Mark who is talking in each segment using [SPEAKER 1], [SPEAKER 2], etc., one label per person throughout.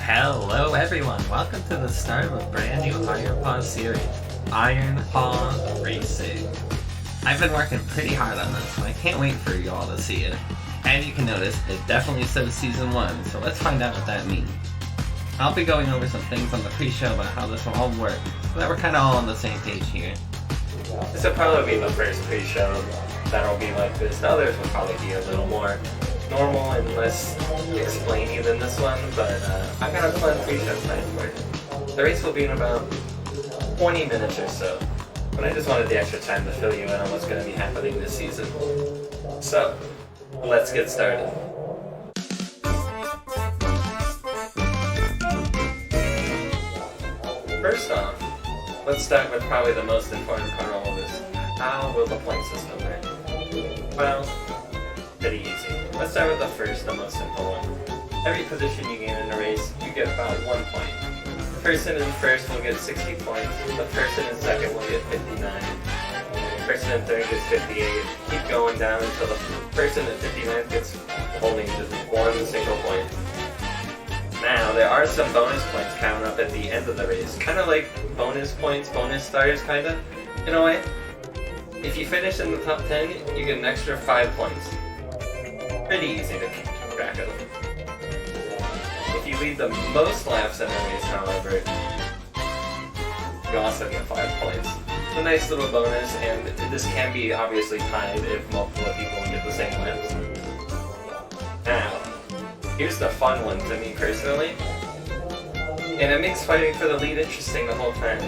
[SPEAKER 1] Hello everyone, welcome to the start of a brand new Iron Paw series, Iron Paw Racing. I've been working pretty hard on this and I can't wait for you all to see it. As you can notice, it definitely says Season 1, so let's find out what that means. I'll be going over some things on the pre-show about how this will all work, so that we're kind of all on the same page here. This will probably be the first pre-show that'll be like this. The others will probably be a little more normal and less explainy than this one, but I got a fun pre-show planned for it. The race will be in about 20 minutes or so, but I just wanted the extra time to fill you in on what's going to be happening this season. So, let's get started. First off, let's start with probably the most important part of all this. How will the point system work? Well, pretty easy. Let's start with the first, the most simple one. Every position you gain in a race, you get about 1 point. The person in first will get 60 points, the person in second will get 59. The person in third gets 58. Keep going down until the person at 59 gets only just one single point. Now, there are some bonus points counting up at the end of the race. Kind of like bonus points, bonus stars, kind of, in a way. If you finish in the top 10, you get an extra 5 points. Pretty easy to keep track of. If you lead the most laps in a race, however, you also get 5 points. It's a nice little bonus, and this can be obviously tied if multiple people get the same laps. Now, here's the fun one to me personally, and it makes fighting for the lead interesting the whole time.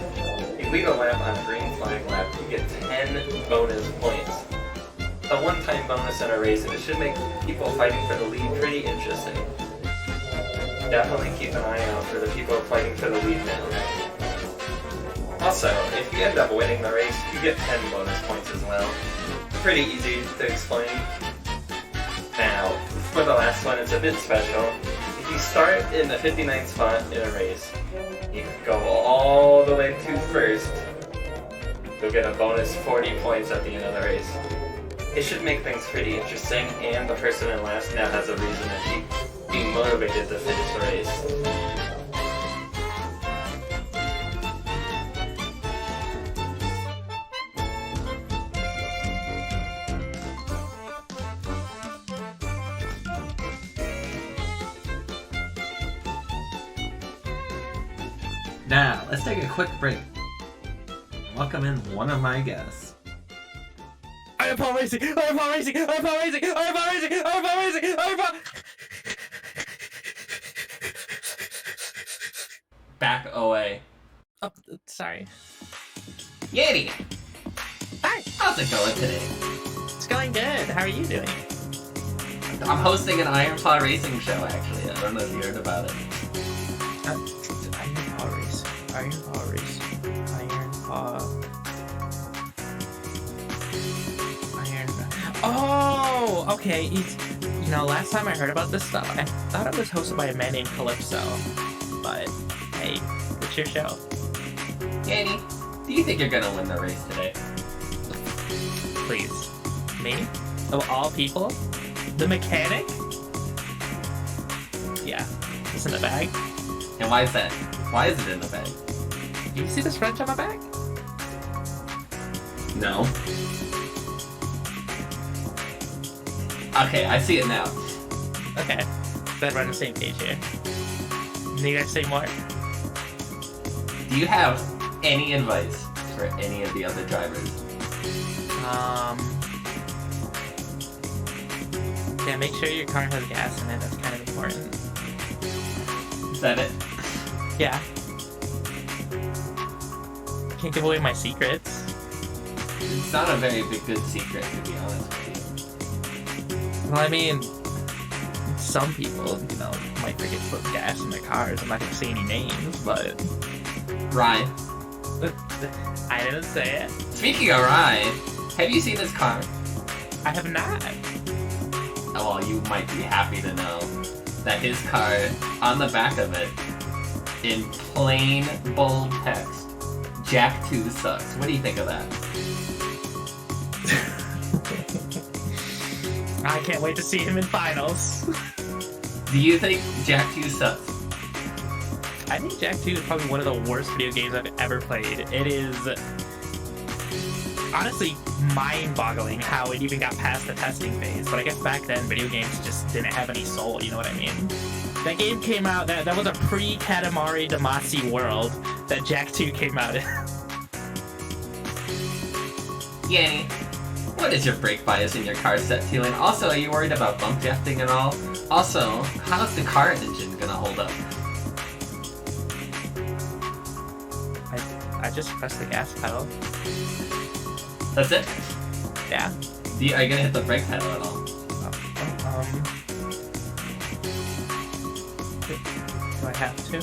[SPEAKER 1] You lead a lap on a green flag lap, you get 10 bonus points. A one-time bonus in a race, and it should make people fighting for the lead pretty interesting. Definitely keep an eye out for the people fighting for the lead now. Also, if you end up winning the race, you get 10 bonus points as well. Pretty easy to explain. Now, for the last one, it's a bit special. If you start in the 59th spot in a race, you go all the way to first, you'll get a bonus 40 points at the end of the race. It should make things pretty interesting, and the person in last now has a reason to keep being motivated to finish the race. Now, let's take a quick break. Welcome in one of my guests. Iron Paw Racing! Iron Paw Racing! Iron Paw Racing! Iron Paw Racing! Iron Paw Racing! Iron Paw... Back away.
[SPEAKER 2] Oh, sorry.
[SPEAKER 1] Yeti!
[SPEAKER 2] Hi!
[SPEAKER 1] How's it going today?
[SPEAKER 2] It's going good. How are you doing?
[SPEAKER 1] I'm hosting an Iron Paw Racing show, actually. I don't know if you heard about it.
[SPEAKER 2] Iron Paw Racing. Iron Paw Racing. Iron Paw... Oh, okay. You know, last time I heard about this stuff, I thought it was hosted by a man named Calypso. But, hey, it's your show.
[SPEAKER 1] Yeti, do you think you're gonna win the race today?
[SPEAKER 2] Please. Me? Of all people? The mechanic? Yeah. It's in the bag.
[SPEAKER 1] And why is that? Why is it in the bag?
[SPEAKER 2] Do you see this wrench on my back?
[SPEAKER 1] No. Okay, I see it now.
[SPEAKER 2] Okay. Then we're on the same page here. Need you guys say more?
[SPEAKER 1] Do you have any advice for any of the other drivers?
[SPEAKER 2] Yeah, make sure your car has gas in it. That's kind of important.
[SPEAKER 1] Is that it?
[SPEAKER 2] Yeah. Can't give away my secrets.
[SPEAKER 1] It's not a very good secret, to be honest with you.
[SPEAKER 2] Well, I mean, some people, you know, might forget to put gas in their cars. I'm not going to say any names, but...
[SPEAKER 1] Ryan.
[SPEAKER 2] I didn't say it.
[SPEAKER 1] Speaking of Ryan, have you seen his car?
[SPEAKER 2] I have not.
[SPEAKER 1] Oh, well, you might be happy to know that his car, on the back of it, in plain bold text, Jack 2 sucks. What do you think of that?
[SPEAKER 2] I can't wait to see him in finals.
[SPEAKER 1] Do you think Jack 2 sucks?
[SPEAKER 2] I think Jak 2 is probably one of the worst video games I've ever played. It is honestly mind-boggling how it even got past the testing phase. But I guess back then, video games just didn't have any soul, you know what I mean? That game came out, that was a pre-Katamari Damacy world that Jak 2 came out in.
[SPEAKER 3] Yanny, what is your brake bias in your car set to? And also, are you worried about bump drafting at all? Also, how's the car engine gonna hold up?
[SPEAKER 2] I just pressed the gas pedal.
[SPEAKER 3] That's it?
[SPEAKER 2] Yeah.
[SPEAKER 3] Are you gonna hit the brake pedal at all?
[SPEAKER 2] Do I have to?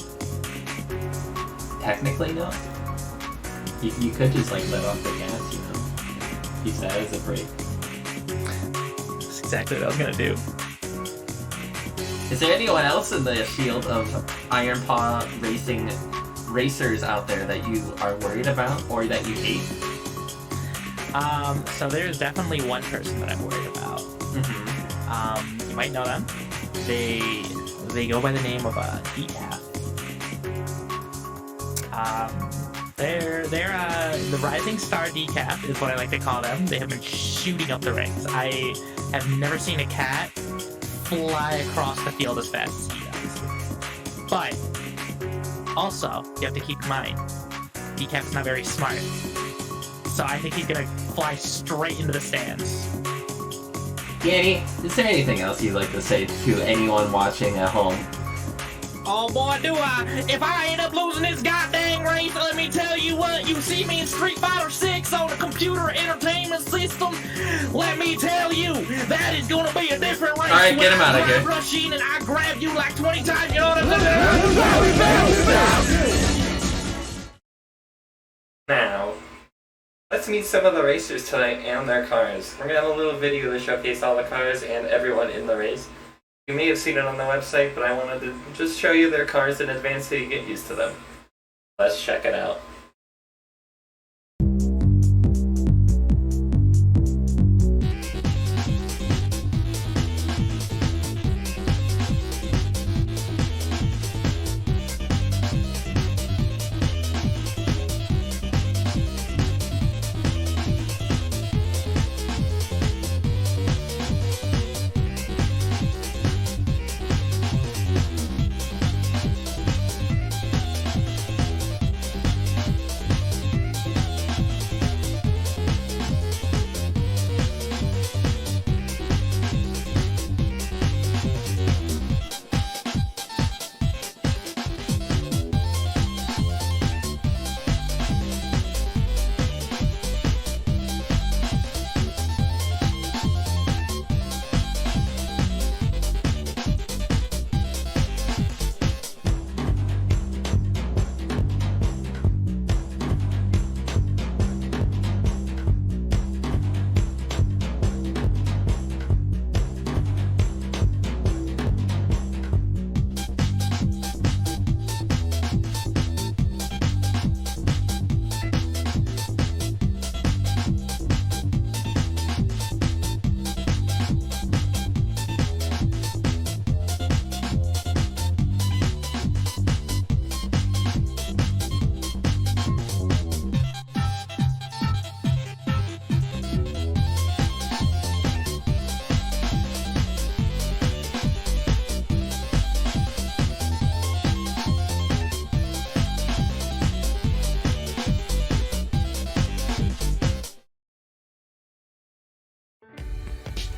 [SPEAKER 3] Technically, no. You could just like let off the gas, you know. Use that as a brake.
[SPEAKER 2] That's exactly what I was gonna do.
[SPEAKER 3] Is there anyone else in the field of Iron Paw racing racers out there that you are worried about or that you hate?
[SPEAKER 2] So there's definitely one person that I'm worried about.
[SPEAKER 3] Mm-hmm.
[SPEAKER 2] You might know them. They go by the name of Decaf. They're the Rising Star Decaf is what I like to call them. They have been shooting up the ranks. I have never seen a cat fly across the field as fast as he does. But also, you have to keep in mind, Decaf is not very smart. So I think he's gonna fly straight into the stands.
[SPEAKER 3] Yanny, is there anything else you'd like to say to anyone watching at home?
[SPEAKER 2] Oh boy, do I! If I end up losing this goddamn race, let me tell you what, you see me in Street Fighter 6 on the computer entertainment system, let me tell you, that is gonna be a different race.
[SPEAKER 3] Alright, get him out of here.
[SPEAKER 2] I rush in and I grab you like 20 times, you know what I'm saying?
[SPEAKER 1] Now, let's meet some of the racers tonight and their cars. We're going to have a little video to showcase all the cars and everyone in the race. You may have seen it on the website, but I wanted to just show you their cars in advance so you get used to them. Let's check it out.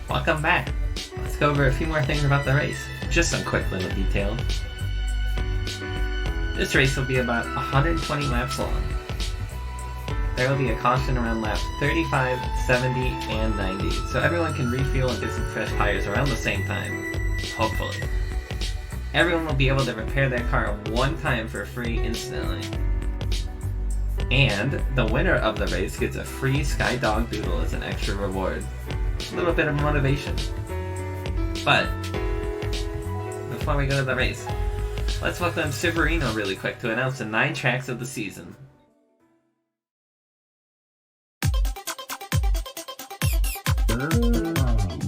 [SPEAKER 3] Welcome back. Let's go over a few more things about the race. Just some quick little details. This race will be about 120 laps long. There will be a caution around laps 35, 70, and 90, so everyone can refuel and get some fresh tires around the same time. Hopefully. Everyone will be able to repair their car one time for free instantly. And the winner of the race gets a free Skydog Doodle as an extra reward. A little bit of motivation. But before we go to the race, let's welcome Severino really quick to announce the 9 tracks of the season.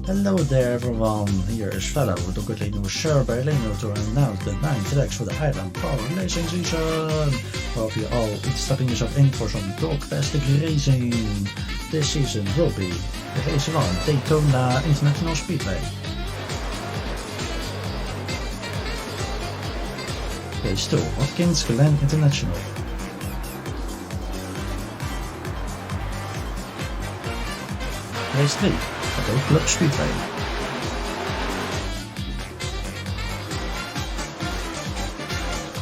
[SPEAKER 4] Hello Hello there everyone, here's fellow Dr. Sherber Lino to announce the 9th leg for the Island Power Racing season. Hope you all stepping yourself in for some dog-tastic racing. This season will be the race 1 Daytona International Speedway. Race 2 Watkins Glen International. Race 3 Adult Club Speedway.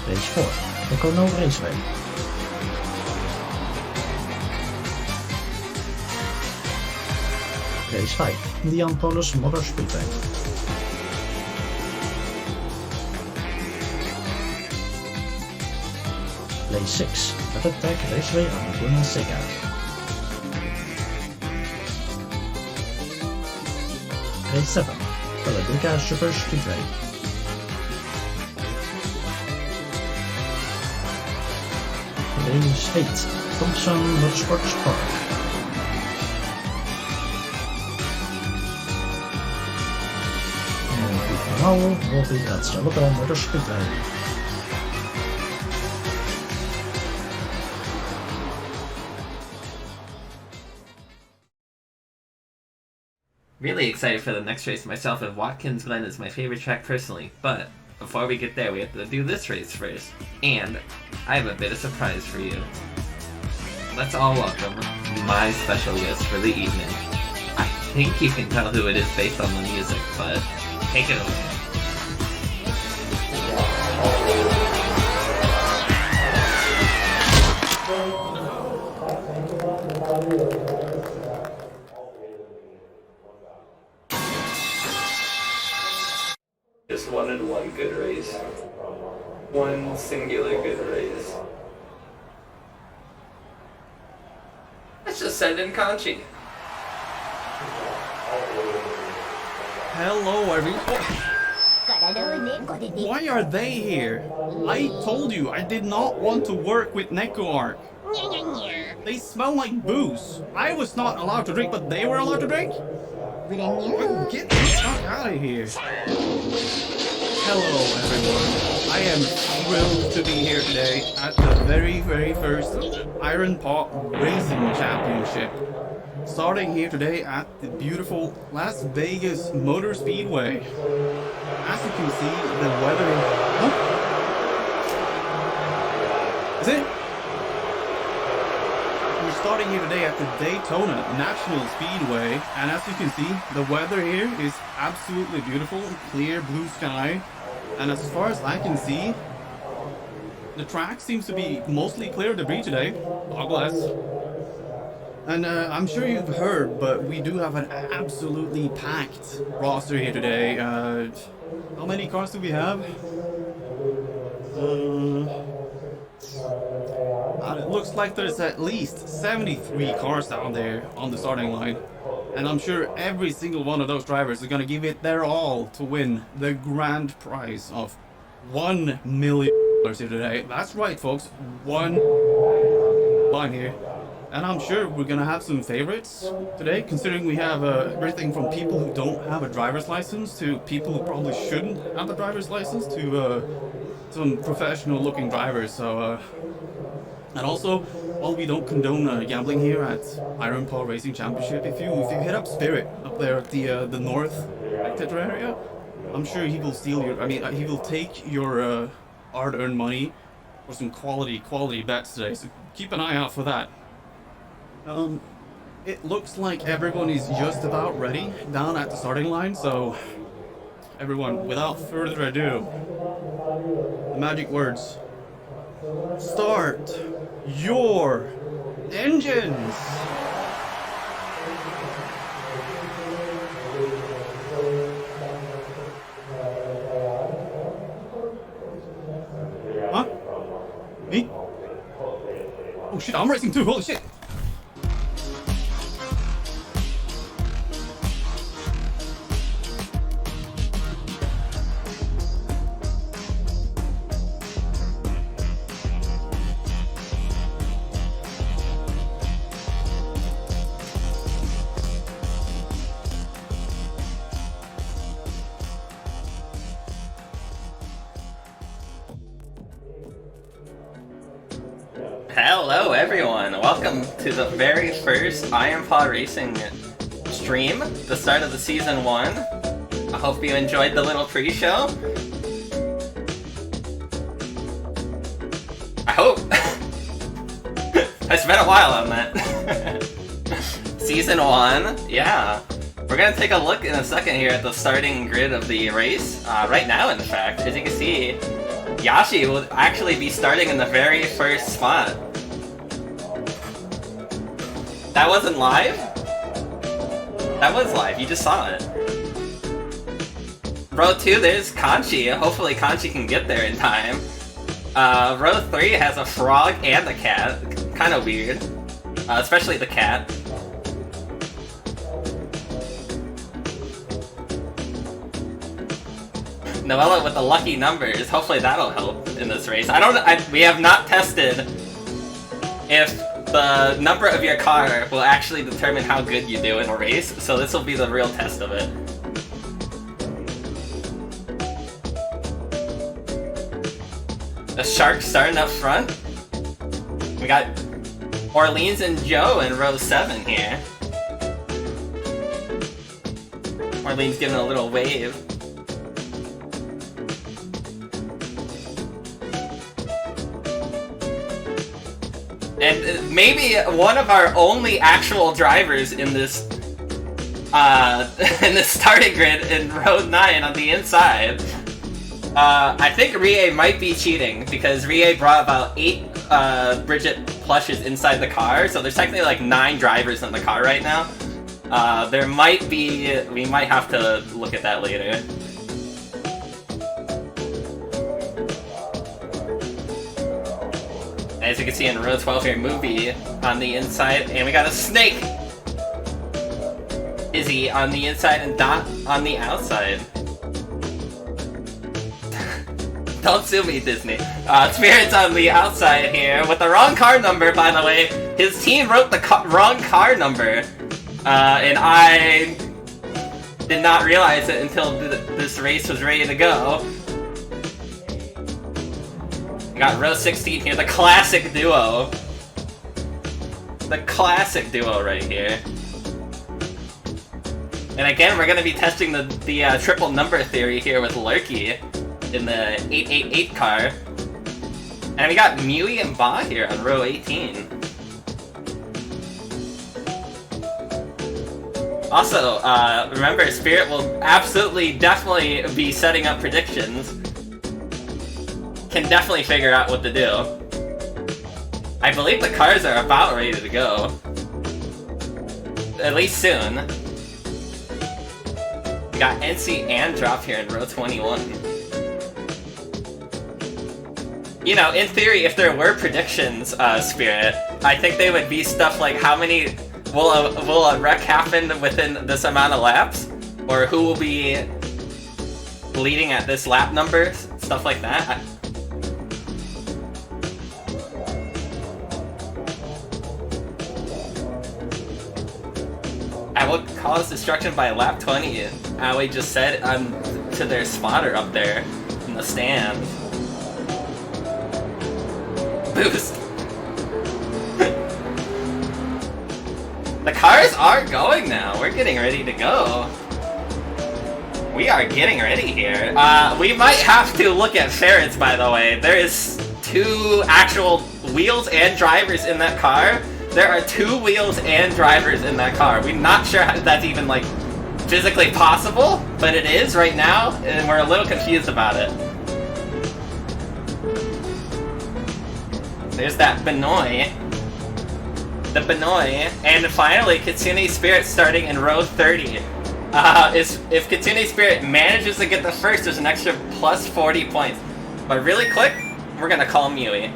[SPEAKER 4] Race 4 Econo Raceway. Race 5 Indianapolis Motor Speedway. Race 6 Attack Raceway on Laguna Seca. Race 7 Talladega Super Speedway. Race 8 Thompson Motorsports Park. En de finale will be at Talladega Motor Speedway.
[SPEAKER 3] Really excited for the next race myself, and Watkins Glen is my favorite track personally, but before we get there we have to do this race first, and I have a bit of surprise for you. Let's all welcome my special guest for the evening. I think you can tell who it is based on the music, but take it away.
[SPEAKER 1] Just wanted one good race. One singular good race. Let's just send in Conchi.
[SPEAKER 5] Hello, everyone. Why are they here? I told you I did not want to work with NecoArc. They smell like booze. I was not allowed to drink, but they were allowed to drink? Get the fuck out of here. Hello, everyone. I am thrilled to be here today at the very first Iron Pot Racing Championship. Starting here today at the beautiful Las Vegas Motor Speedway. As you can see, the weather... Huh? Is it? We're starting here today at the Daytona National Speedway, and as you can see, the weather here is absolutely beautiful, clear blue sky, and as far as I can see, the track seems to be mostly clear of debris today. God bless. And I'm sure you've heard, but we do have an absolutely packed roster here today. How many cars do we have? It looks like there's at least 73 cars down there on the starting line. And I'm sure every single one of those drivers is going to give it their all to win the grand prize of $1 million here today. That's right, folks. One line here. And I'm sure we're going to have some favorites today, considering we have everything from people who don't have a driver's license to people who probably shouldn't have a driver's license to some professional looking drivers. So, and also, while we don't condone gambling here at Iron Paw Racing Championship, if you hit up Spirit up there at the north Tetra area, I'm sure he will steal your. I mean, he will take your hard-earned money for some quality bets today. So keep an eye out for that. It looks like everyone is just about ready down at the starting line. So, everyone, without further ado, the magic words. Start your engines! Huh? Me? Oh shit, I'm racing too, holy shit!
[SPEAKER 1] Hello everyone, welcome to the very first Iron Paw Racing stream, the start of the season 1. I hope you enjoyed the little pre-show. I hope. I spent a while on that. Season 1, yeah. We're gonna take a look in a second here at the starting grid of the race. Right now, in fact, as you can see, Yashi will actually be starting in the very first spot. That wasn't live? That was live, you just saw it. Row 2, there's Kanchi. Hopefully Kanchi can get there in time. Row 3 has a frog and a cat. Kinda weird. Especially the cat. Noella with the lucky numbers. Hopefully that'll help in this race. We have not tested if the number of your car will actually determine how good you do in a race, so this will be the real test of it. The Shark starting up front. We got Orleans and Joe in row 7 here. Orleans giving a little wave. And maybe one of our only actual drivers in this in this starting grid in row 9 on the inside. I think Rie might be cheating because Rie brought about 8 Bridget plushes inside the car, so there's technically like 9 drivers in the car right now. We might have to look at that later. As you can see in row 12 here, Movie on the inside, and we got a Snake! Izzy on the inside and Dot on the outside. Don't sue me, Disney. Spirit's on the outside here with the wrong car number, by the way. His team wrote the wrong car number, and I did not realize it until this race was ready to go. We got row 16 here, the classic duo. The classic duo right here. And again, we're going to be testing the triple number theory here with Lurky in the 888 car. And we got Mui and Ba here on row 18. Also, remember, Spirit will absolutely, definitely be setting up predictions. Can definitely figure out what to do. I believe the cars are about ready to go. At least soon. We got NC and Drop here in row 21. You know, in theory, if there were predictions, Spirit, I think they would be stuff like how many... Will a wreck happen within this amount of laps? Or who will be leading at this lap number? Stuff like that. I will cause destruction by lap 20, Ali just said to their spotter up there in the stand. Boost! The cars are going now. We're getting ready to go. We are getting ready here. We might have to look at ferrets, by the way. There is 2 actual wheels and drivers in that car. There are 2 wheels and drivers in that car. We're not sure how that's even, like, physically possible, but it is right now, and we're a little confused about it. There's that Benoy. The Benoy. And finally, Kitsune Spirit starting in row 30. If Kitsune Spirit manages to get the first, there's an extra plus 40 points. But really quick, we're gonna call Mui.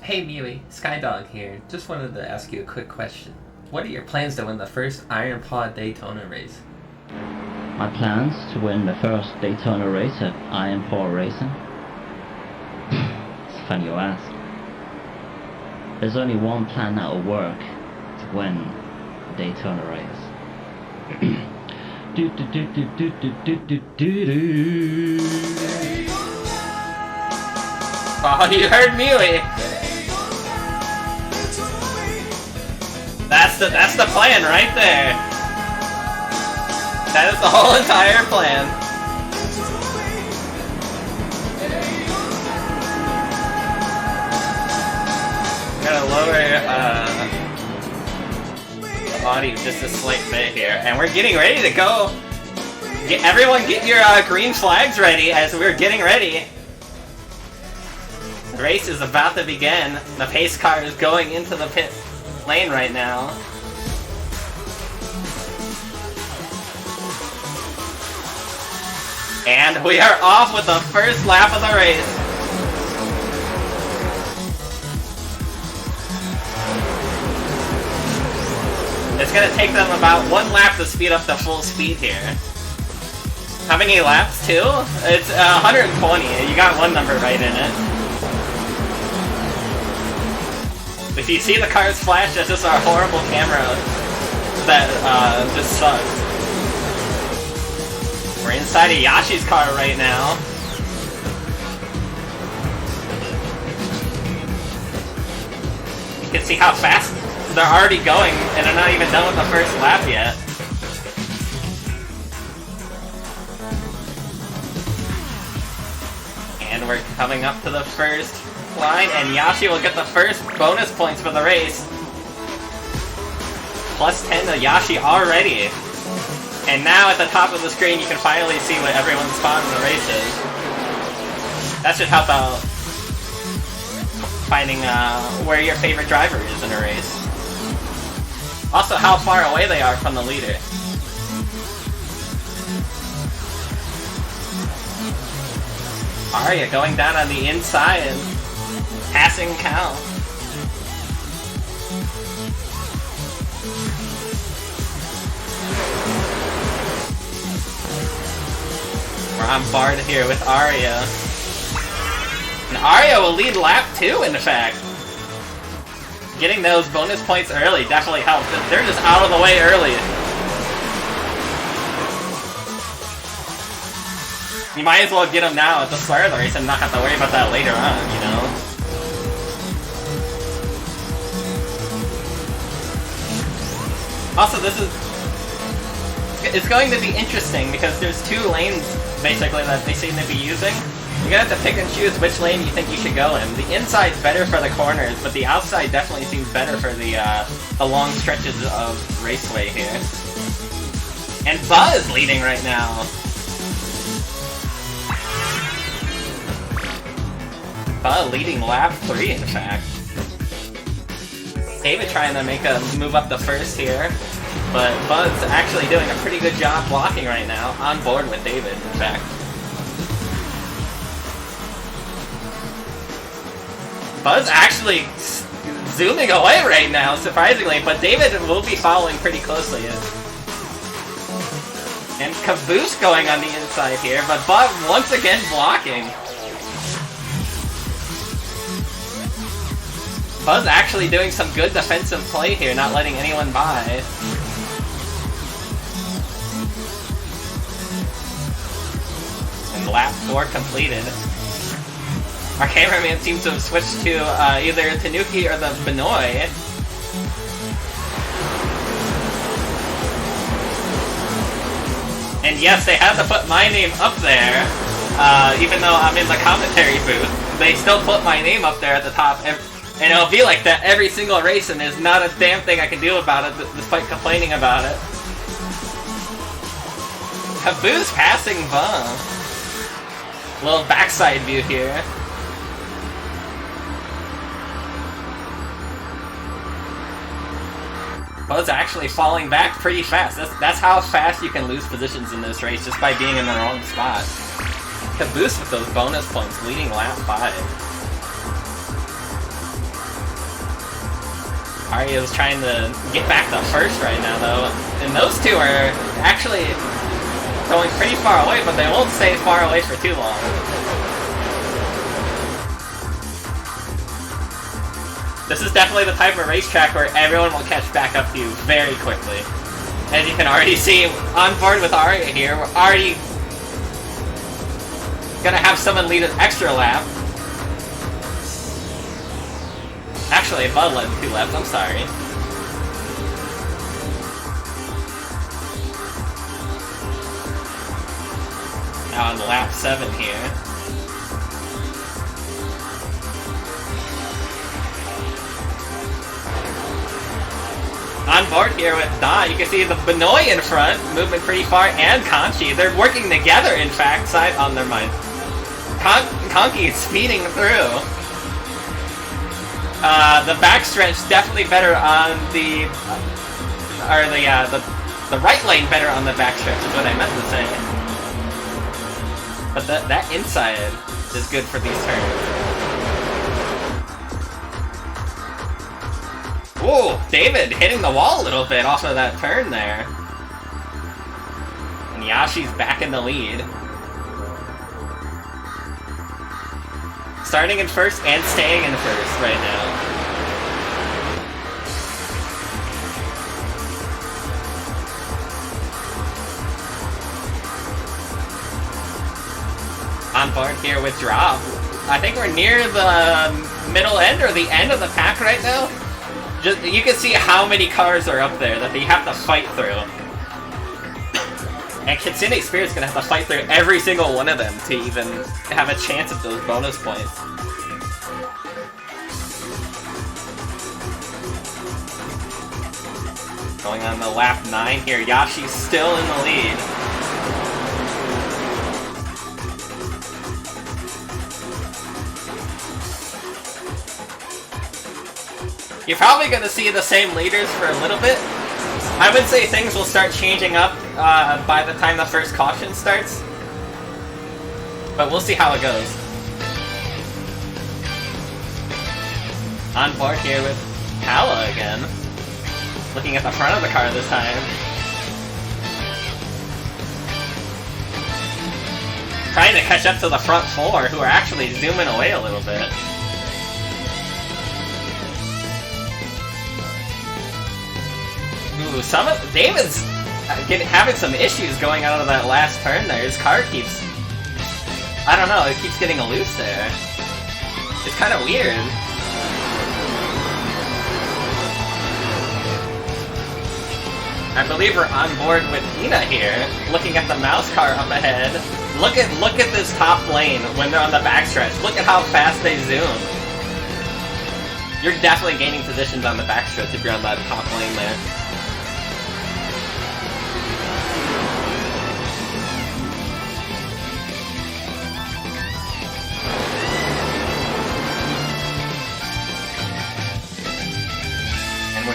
[SPEAKER 1] Hey Mui, Skydog here. Just wanted to ask you a quick question. What are your plans to win the first Iron Paw Daytona race?
[SPEAKER 6] My plans to win the first Daytona race at Iron Paw Racing? It's funny you ask. There's only one plan that will work to win the Daytona race.
[SPEAKER 1] Oh, you heard Mealy. That's the plan right there. That is the whole entire plan. I'm gonna lower the audio just a slight bit here, and we're getting ready to go. Everyone get your green flags ready as we're getting ready. The race is about to begin. The pace car is going into the pit lane right now. And we are off with the first lap of the race. It's gonna take them about 1 lap to speed up to full speed here. How many laps? 2? It's 120. You got one number right in it. If you see the cars flash, that's just our horrible camera that just sucks. We're inside of Yashi's car right now. You can see how fast they're already going, and they're not even done with the first lap yet. And we're coming up to the first line, and Yashi will get the first bonus points for the race. Plus 10 to Yashi already. And now at the top of the screen you can finally see what everyone's spot in the race is. That should help out finding where your favorite driver is in a race. Also how far away they are from the leader. Arya going down on the inside and passing Cal. We're on board here with Arya. And Arya will lead lap 2, in fact. Getting those bonus points early definitely helps. They're just out of the way early. You might as well get them now at the start of the race and not have to worry about that later on, you know? Also, it's going to be interesting because there's 2 lanes, basically, that they seem to be using. You're gonna have to pick and choose which lane you think you should go in. The inside's better for the corners, but the outside definitely seems better for the long stretches of raceway here. And Buzz leading right now. Buzz leading lap 3, in fact. David trying to make a move up the first here, but Buzz actually doing a pretty good job blocking right now, on board with David, in fact. Buzz actually zooming away right now, surprisingly, but David will be following pretty closely. And Caboose going on the inside here, but Buzz once again blocking. Buzz actually doing some good defensive play here, not letting anyone by. And lap 4 completed. Our cameraman seems to have switched to either Tanuki or the Benoy. And yes, they had to put my name up there, even though I'm in the commentary booth. They still put my name up there at the top. And it'll be like that every single race, and there's not a damn thing I can do about it, despite complaining about it. Caboose passing Bum. Little backside view here. Buzz actually falling back pretty fast. That's how fast you can lose positions in this race, just by being in the wrong spot. Caboose with those bonus points, leading lap 5. Arya's trying to get back to first right now, though. And those two are actually going pretty far away, but they won't stay far away for too long. This is definitely the type of racetrack where everyone will catch back up to you very quickly. As you can already see, on board with Arya here, we're already gonna have someone lead an extra lap. Actually, Bud led 2 laps, I'm sorry. Now on lap 7 here. On board here with Don, you can see the Benoit in front, moving pretty far, and Conchi. They're working together, in fact, side on their mind. Conchi is speeding through. The backstretch definitely better on the... the right lane better on the backstretch is what I meant to say. But that inside is good for these turns. Ooh, David hitting the wall a little bit off of that turn there. And Yashi's back in the lead. Starting in first and staying in first right now. On board here with Drop. I think we're near the middle end or the end of the pack right now. Just, you can see how many cars are up there that they have to fight through. And Kitsune Spirit's gonna have to fight through every single one of them to even have a chance at those bonus points. Going on to lap 9 here, Yashi's still in the lead. You're probably going to see the same leaders for a little bit. I would say things will start changing up by the time the first caution starts. But we'll see how it goes. On board here with Hala again. Looking at the front of the car this time. Trying to catch up to the front 4, who are actually zooming away a little bit. Ooh, David's having some issues going out of that last turn there. His car keeps... I don't know, it keeps getting loose there. It's kind of weird. I believe we're on board with Ina here, looking at the mouse car up ahead. Look at this top lane when they're on the backstretch. Look at how fast they zoom. You're definitely gaining positions on the backstretch if you're on that top lane there.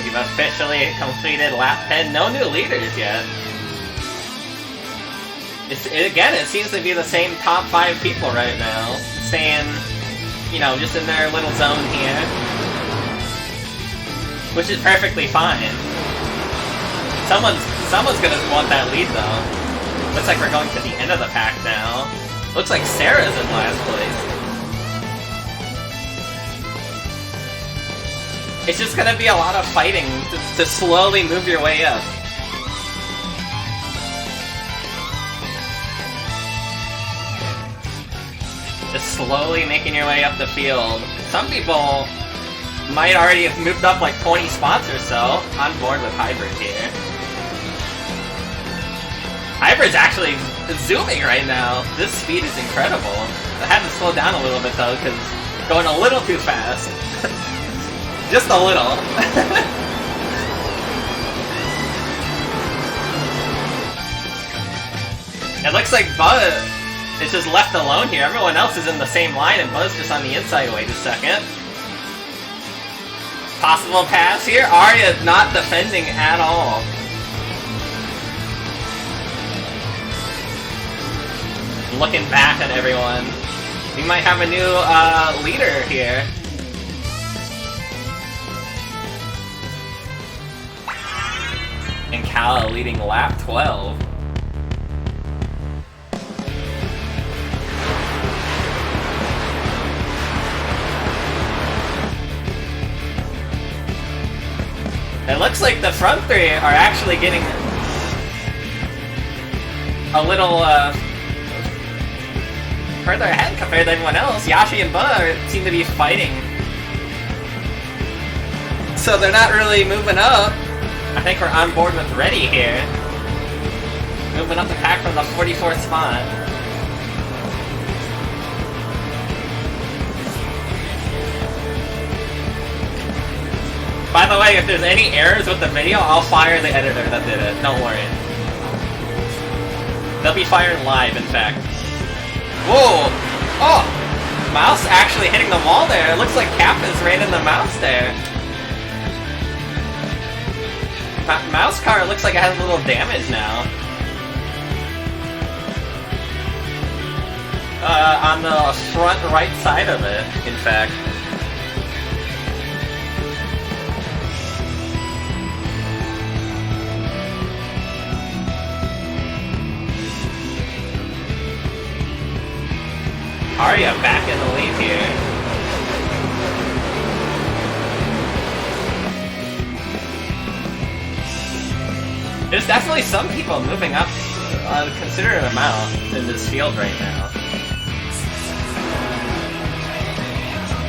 [SPEAKER 1] We've officially completed lap 10. No new leaders yet. Again, it seems to be the same top 5 people right now. Staying, you know, just in their little zone here. Which is perfectly fine. Someone's gonna want that lead though. Looks like we're going to the end of the pack now. Looks like Sarah's in last place. It's just gonna be a lot of fighting to slowly move your way up. Just slowly making your way up the field. Some people might already have moved up like 20 spots or so. On board with Hybrid here. Hybrid's actually zooming right now. This speed is incredible. I had to slow down a little bit though, because going a little too fast. Just a little. It looks like Buzz is just left alone here. Everyone else is in the same line and Buzz just on the inside. Wait a second. Possible pass here. Arya not defending at all. Looking back at everyone. We might have a new leader here. And Kala leading lap 12. It looks like the front 3 are actually getting a little further ahead compared to everyone else. Yashi and Bud seem to be fighting So they're not really moving up. I think we're on board with Ready here. Moving up the pack from the 44th spot. By the way, if there's any errors with the video, I'll fire the editor that did it. Don't worry. They'll be fired live, in fact. Whoa! Oh! Mouse actually hitting the wall there. It looks like Cap is right in the mouse there. Mouse car looks like it has a little damage now. On the front right side of it, in fact. Arya back in the lead here. There's definitely some people moving up a considerable amount in this field right now.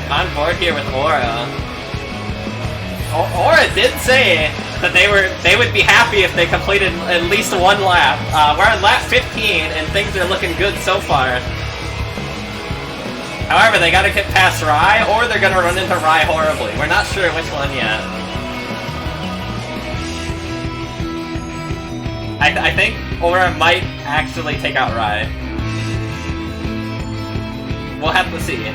[SPEAKER 1] On board here with Aura. Aura did say that they would be happy if they completed at least one lap. We're on lap 15 and things are looking good so far. However, they gotta get past Rai, or they're gonna run into Rai horribly. We're not sure which one yet. I think Aura might actually take out Rai. We'll have to see.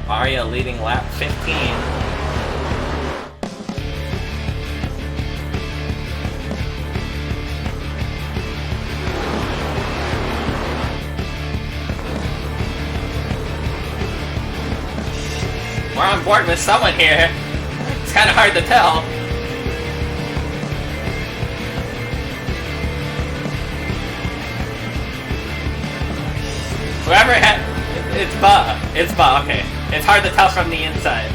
[SPEAKER 1] Arya leading lap 15. We're on board with someone here. It's kind of hard to tell. Whoever had... It's Ba. It's Ba, okay. It's hard to tell from the inside.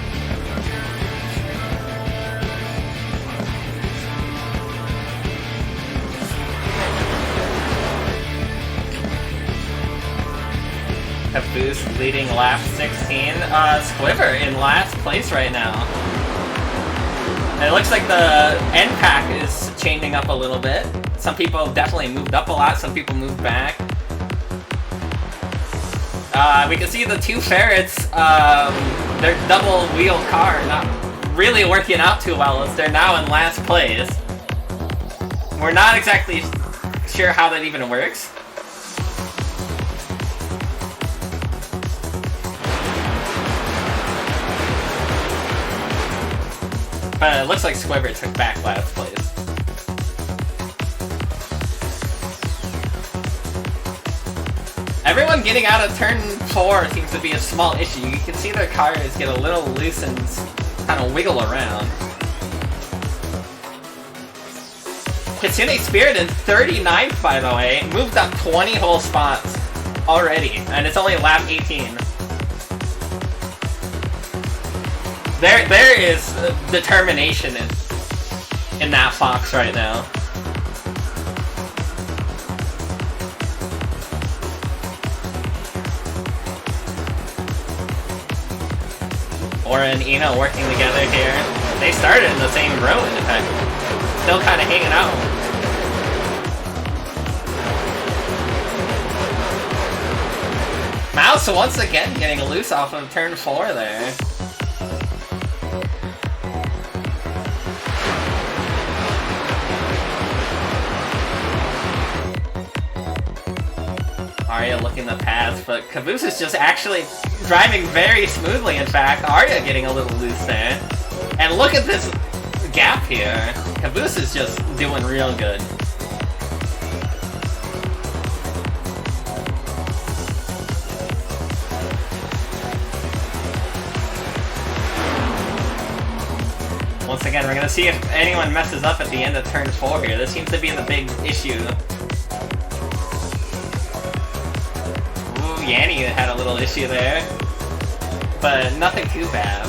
[SPEAKER 1] Caboose leading lap 16. Squiver in last place right now. It looks like the end pack is changing up a little bit. Some people definitely moved up a lot, some people moved back. We can see the two ferrets, their double wheel car not really working out too well as they're now in last place. We're not exactly sure how that even works. But it looks like Squiver took back last place. Everyone getting out of turn 4 seems to be a small issue. You can see their cars get a little loose and kind of wiggle around. Kitsune Spirit in 39th, by the way, moved up 20 whole spots already, and it's only lap 18. There is determination in that fox right now. Aura and Ina working together here. They started in the same row, in fact. Still kind of hanging out. Mouse once again getting loose off of turn 4 there. Arya looking to pass, but Caboose is just actually driving very smoothly, in fact. Arya getting a little loose there. And look at this gap here. Caboose is just doing real good. Once again, we're gonna see if anyone messes up at the end of turn 4 here. This seems to be the big issue. Yanni had a little issue there, but nothing too bad.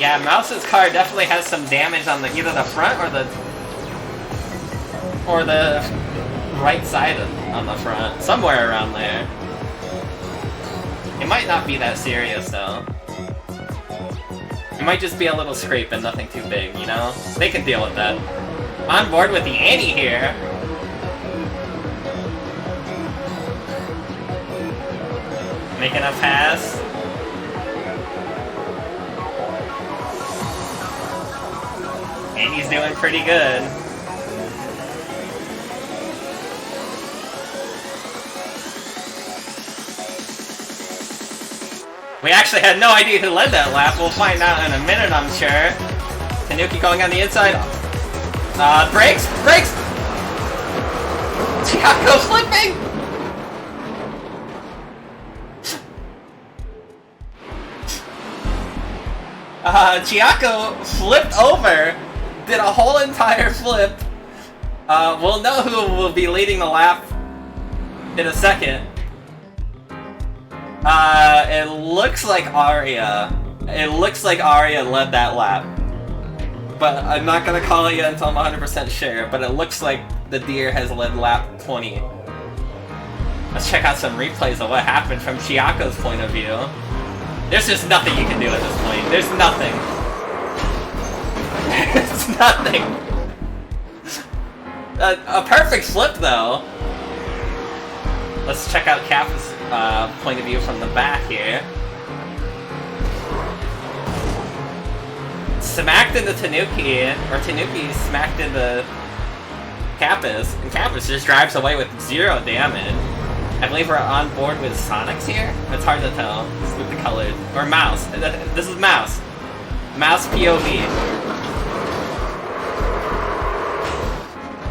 [SPEAKER 1] Yeah, Mouse's car definitely has some damage on the either the front or the right side on the front, somewhere around there. It might not be that serious though. It might just be a little scrape and nothing too big, you know? They can deal with that. On board with the Annie here. Making a pass. Annie's doing pretty good. We actually had no idea who led that lap. We'll find out in a minute, I'm sure. Tanuki going on the inside. Brakes! Brakes! Tiako flipping! Chiako flipped over, did a whole entire flip. We'll know who will be leading the lap in a second. It looks like Arya. It looks like Arya led that lap. But I'm not gonna call it yet until I'm 100% sure, but it looks like the deer has led lap 20. Let's check out some replays of what happened from Chiako's point of view. There's just nothing you can do at this point. There's nothing. There's nothing. A perfect flip, though. Let's check out Kappa's point of view from the back here. Smacked into Tanuki, or Tanuki smacked into Kappa's, and Kappa's just drives away with 0 damage. I believe we're on board with Sonics here? It's hard to tell with the colors. Or Mouse. This is Mouse. Mouse POV.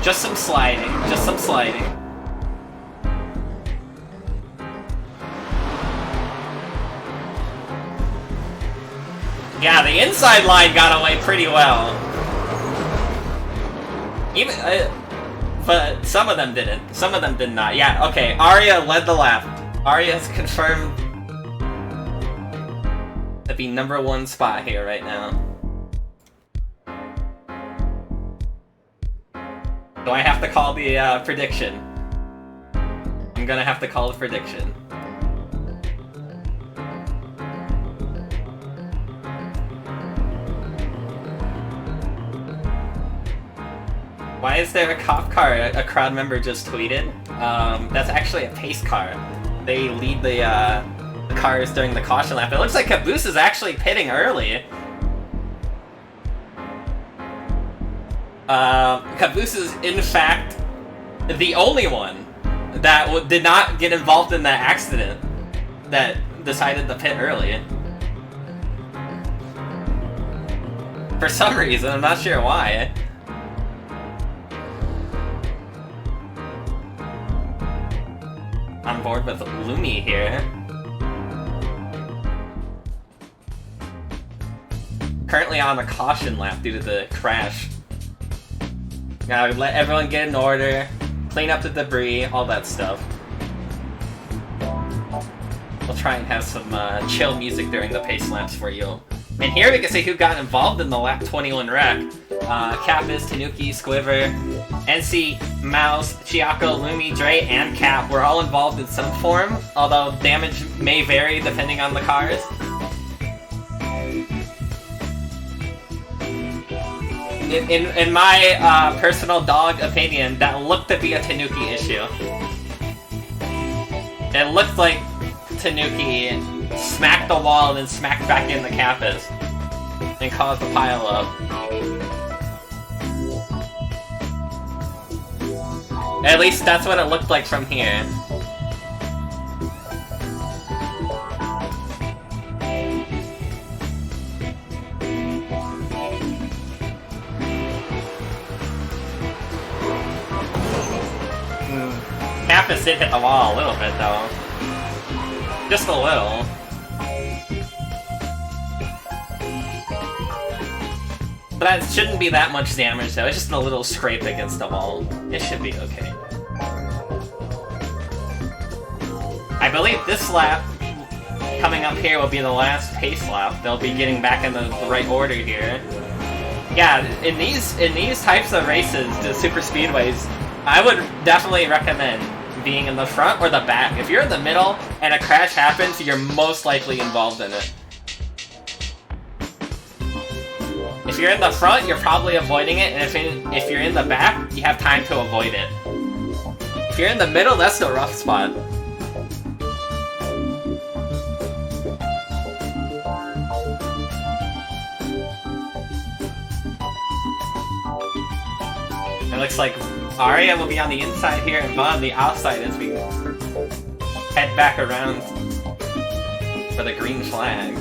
[SPEAKER 1] Just some sliding. Just some sliding. Yeah, the inside line got away pretty well. Even... but some of them didn't. Some of them did not. Yeah, okay. Arya led the lap. Arya has confirmed to be #1 spot here right now. Do I have to call the prediction? I'm gonna have to call the prediction. Why is there a cop car? A crowd member just tweeted. That's actually a pace car. They lead the cars during the caution lap. It looks like Caboose is actually pitting early. Caboose is, in fact, the only one that did not get involved in that accident that decided to pit early. For some reason, I'm not sure why. On board with Lumi here. Currently on a caution lap due to the crash. Gotta let everyone get in order, clean up the debris, all that stuff. We'll try and have some chill music during the pace laps for you. And here we can see who got involved in the lap 21 wreck. Kappas, Tanuki, Squiver, NC, Mouse, Chiako, Lumi, Dre, and Cap were all involved in some form, although damage may vary depending on the cars. In my personal dog opinion, that looked to be a Tanuki issue. It looked like Tanuki smacked the wall and then smacked back in the Kappas and caused a pile up. At least that's what it looked like from here. Kappas did hit the wall a little bit though. Just a little. But that shouldn't be that much damage though, it's just a little scrape against the wall. It should be okay. I believe this lap coming up here will be the last pace lap. They'll be getting back in the right order here. Yeah, in these types of races, the super speedways, I would definitely recommend being in the front or the back. If you're in the middle and a crash happens, you're most likely involved in it. If you're in the front, you're probably avoiding it, and if you're in the back, you have time to avoid it. If you're in the middle, that's the rough spot. It looks like Arya will be on the inside here and Vaughn on the outside as we head back around for the green flag.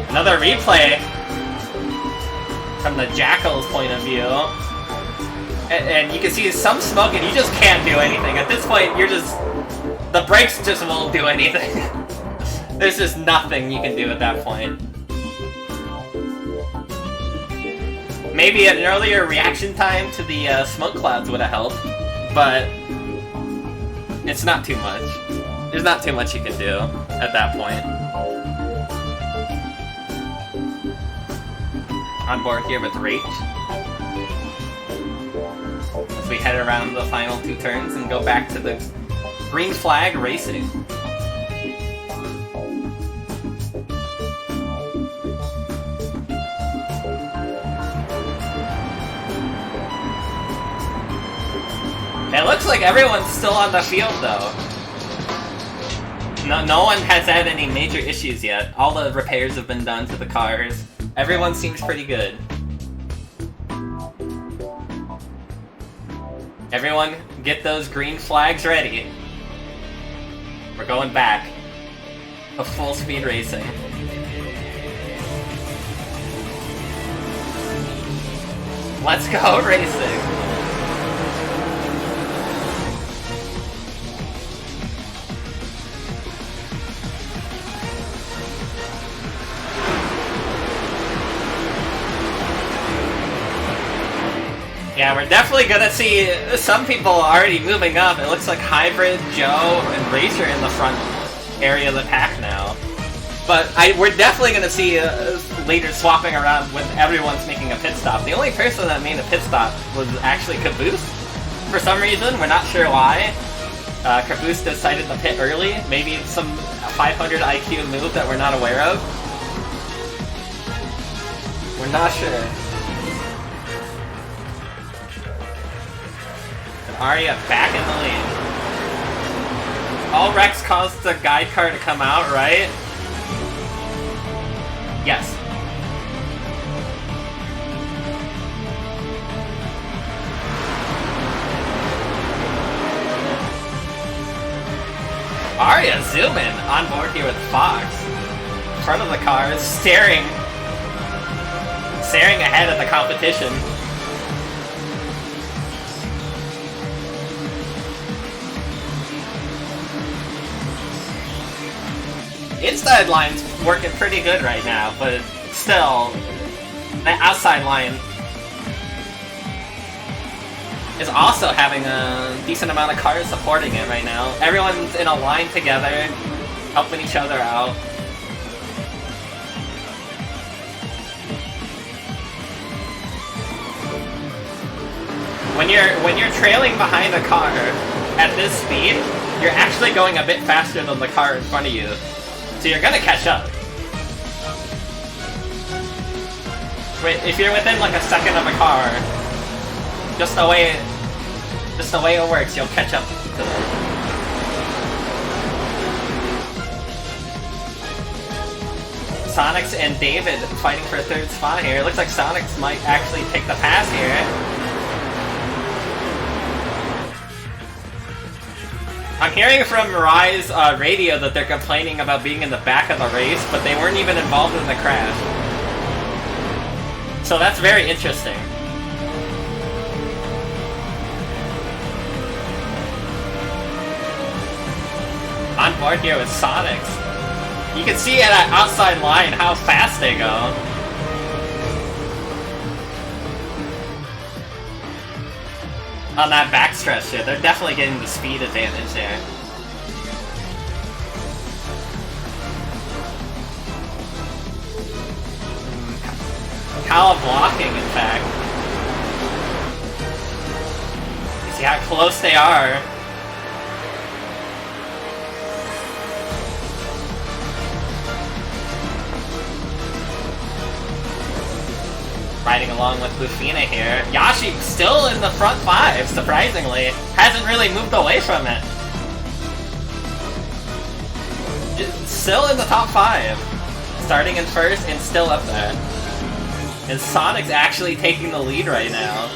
[SPEAKER 1] Another replay from the Jackal's point of view. And you can see some smoke and you just can't do anything. At this point, you're just... the brakes just won't do anything. There's just nothing you can do at that point. Maybe an earlier reaction time to the smoke clouds would have helped, but it's not too much. There's not too much you can do at that point. On board here with Rach. As we head around the final 2 turns and go back to the green flag racing. It looks like everyone's still on the field though. No one has had any major issues yet. All the repairs have been done to the cars. Everyone seems pretty good. Everyone, get those green flags ready. We're going back to full speed racing. Let's go racing! Yeah, we're definitely gonna see some people already moving up. It looks like Hybrid, Joe, and Racer in the front area of the pack now. But we're definitely gonna see later swapping around when everyone's making a pit stop. The only person that made a pit stop was actually Caboose. For some reason, we're not sure why. Caboose decided to pit early. Maybe it's some 500 IQ move that we're not aware of. We're not sure. Arya back in the lead. All Rex caused the guide car to come out, right? Yes. Arya zooming on board here with Fox. In front of the car, staring ahead at the competition. Inside line's working pretty good right now, but still, the outside line is also having a decent amount of cars supporting it right now. Everyone's in a line together, helping each other out. When you're trailing behind a car at this speed, you're actually going a bit faster than the car in front of you. So you're gonna catch up. Wait, if you're within like a second of a car, just the way it works, you'll catch up to them. Sonics and David fighting for a third spot here. It looks like Sonics might actually take the pass here. I'm hearing from Rise radio that they're complaining about being in the back of the race, but they weren't even involved in the crash. So that's very interesting. On board here with Sonics. You can see at that outside line how fast they go. On that backstretch here, they're definitely getting the speed advantage there. Kyle blocking, in fact. See how close they are. Riding along with Lufina here. Yashi still in the front 5, surprisingly. Hasn't really moved away from it. Still in the top 5. Starting in first and still up there. And Sonic's actually taking the lead right now.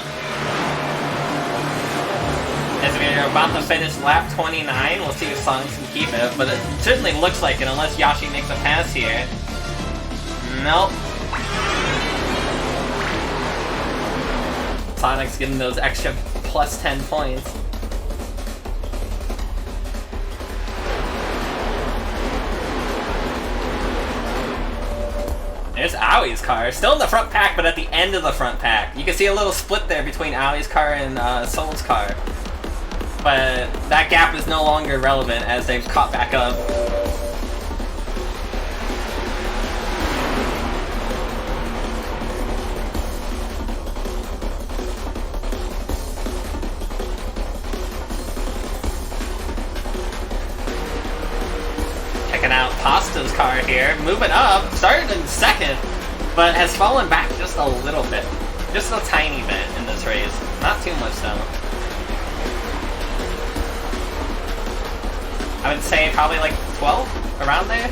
[SPEAKER 1] As we're about to finish lap 29, we'll see if Sonic can keep it, but it certainly looks like it unless Yashi makes a pass here. Nope. Sonic's getting those extra plus 10 points. There's Owie's car, still in the front pack, but at the end of the front pack. You can see a little split there between Owie's car and Soul's car. But that gap is no longer relevant as they've caught back up. Checking out Pasta's car here, moving up, started in second, but has fallen back just a little bit. Just a tiny bit in this race. Not too much though. I would say probably like 12, around there.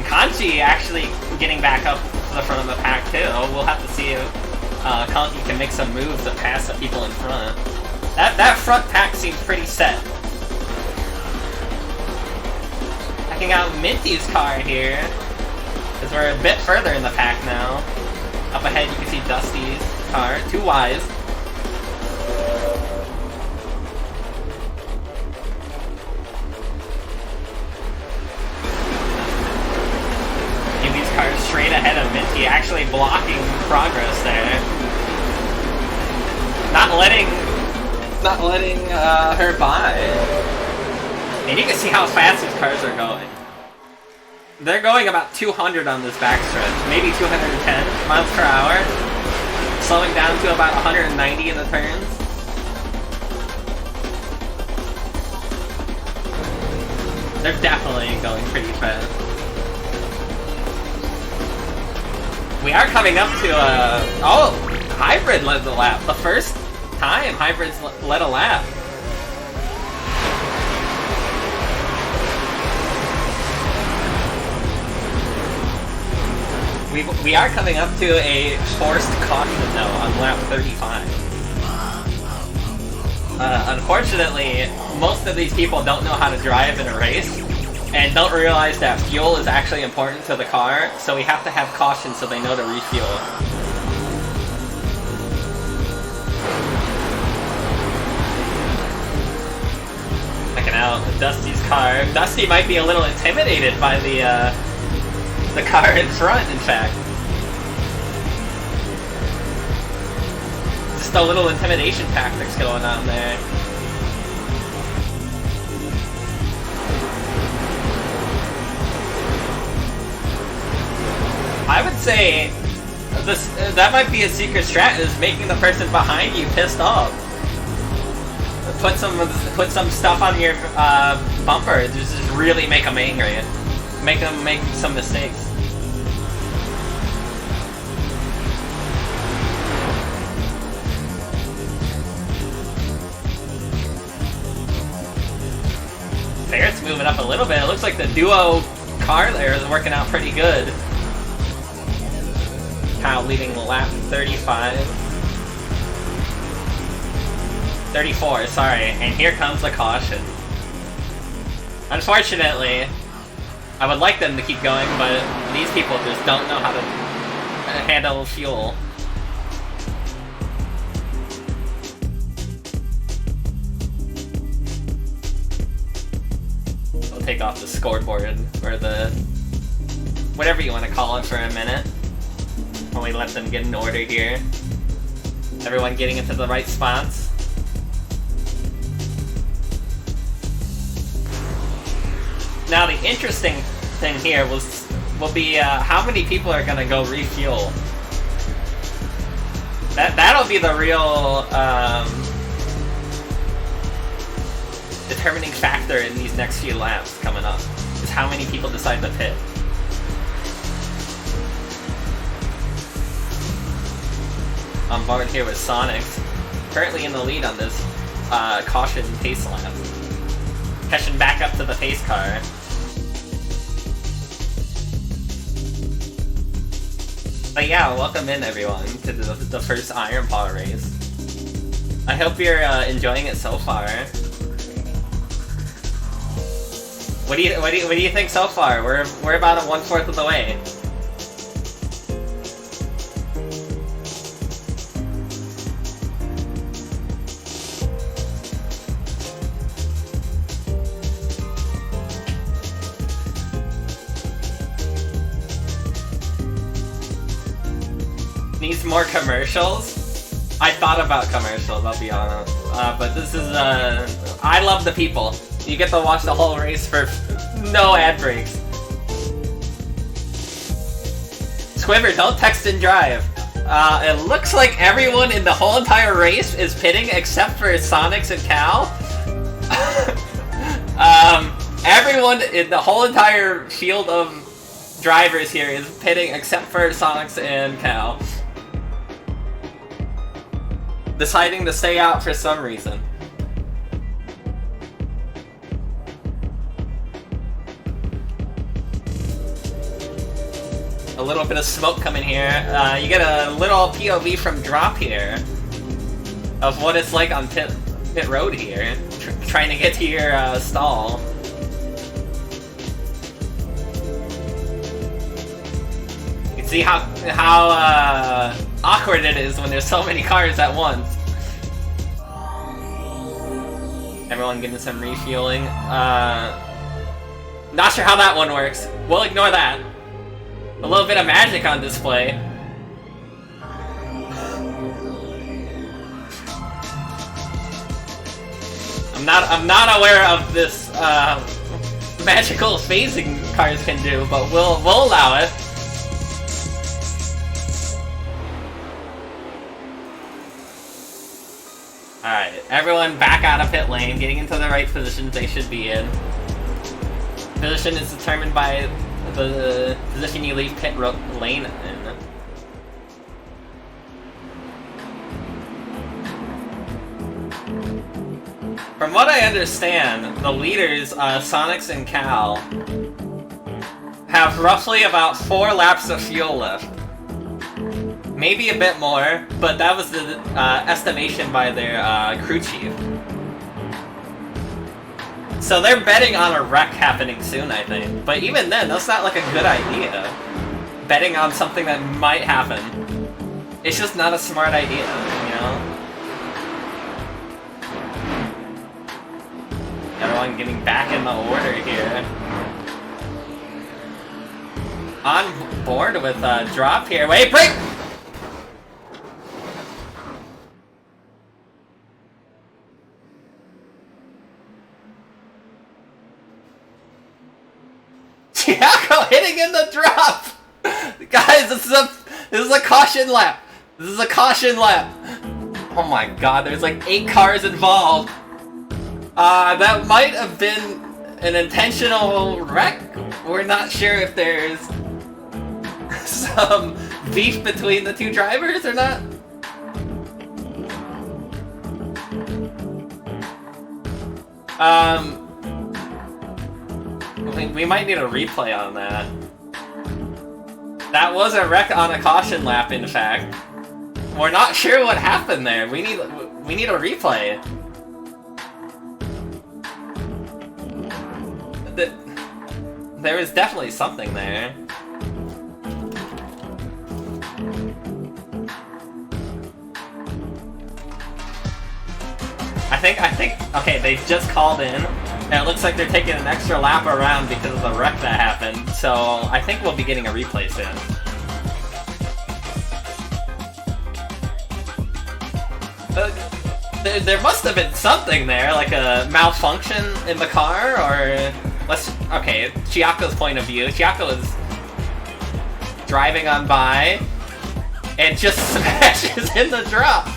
[SPEAKER 1] Kanji actually getting back up to the front of the pack too. We'll have to see if Kanji can make some moves to pass the people in front. That front pack seems pretty set. Checking out Minty's car here. Because we're a bit further in the pack now. Up ahead you can see Dusty's car, 2 Ys. Yumi's car is straight ahead of Minty, actually blocking progress there. Not letting her by. And you can see how fast these cars are going. They're going about 200 on this backstretch, maybe 210 miles per hour, slowing down to about 190 in the turns. They're definitely going pretty fast. We are coming up to oh, Hybrid led the lap. The first time Hybrid's led a lap. We are coming up to a forced caution though on lap 35. Unfortunately, most of these people don't know how to drive in a race and don't realize that fuel is actually important to the car, so we have to have caution so they know to refuel. Checking out Dusty's car. Dusty might be a little intimidated by the car in front, in fact. Just a little intimidation tactics going on there. I would say that might be a secret strat, is making the person behind you pissed off. Put some stuff on your bumper, just really make them angry. Make them make some mistakes. Ferret's moving up a little bit. It looks like the duo car there is working out pretty good. Kyle leading the lap 35. 34, sorry. And here comes the caution. Unfortunately, I would like them to keep going, but these people just don't know how to handle fuel. We'll take off the scoreboard, or the whatever you want to call it, for a minute. While we let them get in order here. Everyone getting into the right spots. Now the interesting thing here will be how many people are gonna go refuel. That'll be the real determining factor in these next few laps coming up. Is how many people decide to pit. On board here with Sonics, currently in the lead on this caution pace lap. Catching back up to the pace car. But yeah, welcome in everyone to the first Iron Paw race. I hope you're enjoying it so far. What do you think so far? We're about 1/4 of the way. Needs more commercials? I thought about commercials, I'll be honest. But this is, I love the people. You get to watch the whole race for no ad breaks. Squibber, don't text and drive. It looks like everyone in the whole entire race is pitting except for Sonics and Cal. Everyone in the whole entire field of drivers here is pitting except for Sonics and Cal. Deciding to stay out for some reason. A little bit of smoke coming here. You get a little POV from Drop here of what it's like on pit road here, trying to get to your stall. You can see how awkward it is when there's so many cars at once. Everyone getting some refueling. Not sure how that one works. We'll ignore that. A little bit of magic on display. I'm not aware of this magical phasing cars can do, but we'll allow it. Alright, everyone back out of pit lane, getting into the right positions they should be in. Position is determined by the position you leave pit lane in. From what I understand, the leaders, Sonics and Cal, have roughly about 4 laps of fuel left. Maybe a bit more, but that was the estimation by their crew chief. So they're betting on a wreck happening soon, I think. But even then, that's not like a good idea. Betting on something that might happen. It's just not a smart idea, you know? Everyone getting back in the order here. On board with Drop here. Wait, break! Tiago hitting in the drop! Guys, this is a caution lap. This is a caution lap. Oh my god, there's like 8 cars involved. That might have been an intentional wreck. We're not sure if there's some beef between the 2 drivers or not. We might need a replay on that. That was a wreck on a caution lap, in fact. We're not sure what happened there. We need a replay. There was definitely something there. I think, okay, they just called in, and it looks like they're taking an extra lap around because of the wreck that happened, so I think we'll be getting a replay soon. There must have been something there, like a malfunction in the car, or Okay, Chiako's point of view. Chiako is driving on by and just smashes in the drop.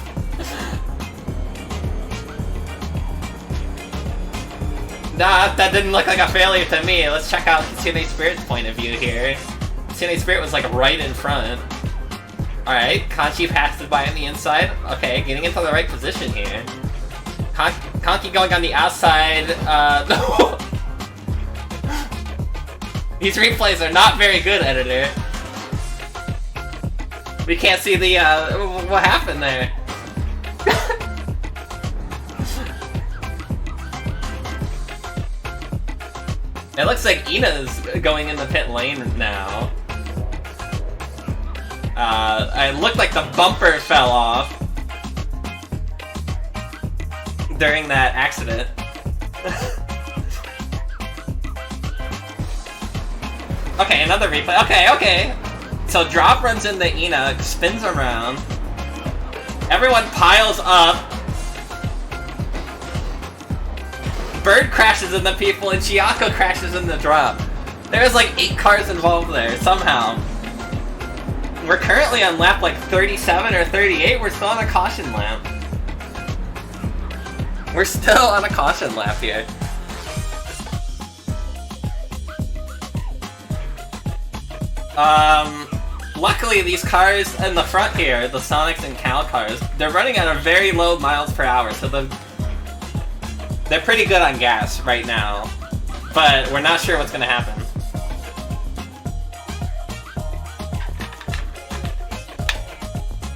[SPEAKER 1] Nah, that didn't look like a failure to me. Let's check out Kitsune Spirit's point of view here. Kitsune Spirit was like right in front. Alright, Kanchi passes by on the inside. Okay, getting into the right position here. Kanki going on the outside. No. These replays are not very good, editor. We can't see the, what happened there. It looks like Ina's going in the pit lane now. It looked like the bumper fell off during that accident. Okay, another replay. Okay. So Drop runs into Ina, spins around. Everyone piles up. Bird crashes into people and Chiako crashes in the Drop. There's like 8 cars involved there, somehow. We're currently on lap like 37 or 38, we're still on a caution lap. We're still on a caution lap here. Luckily these cars in the front here, the Sonics and Cal cars, they're running at a very low miles per hour, so they're pretty good on gas right now. But we're not sure what's gonna happen.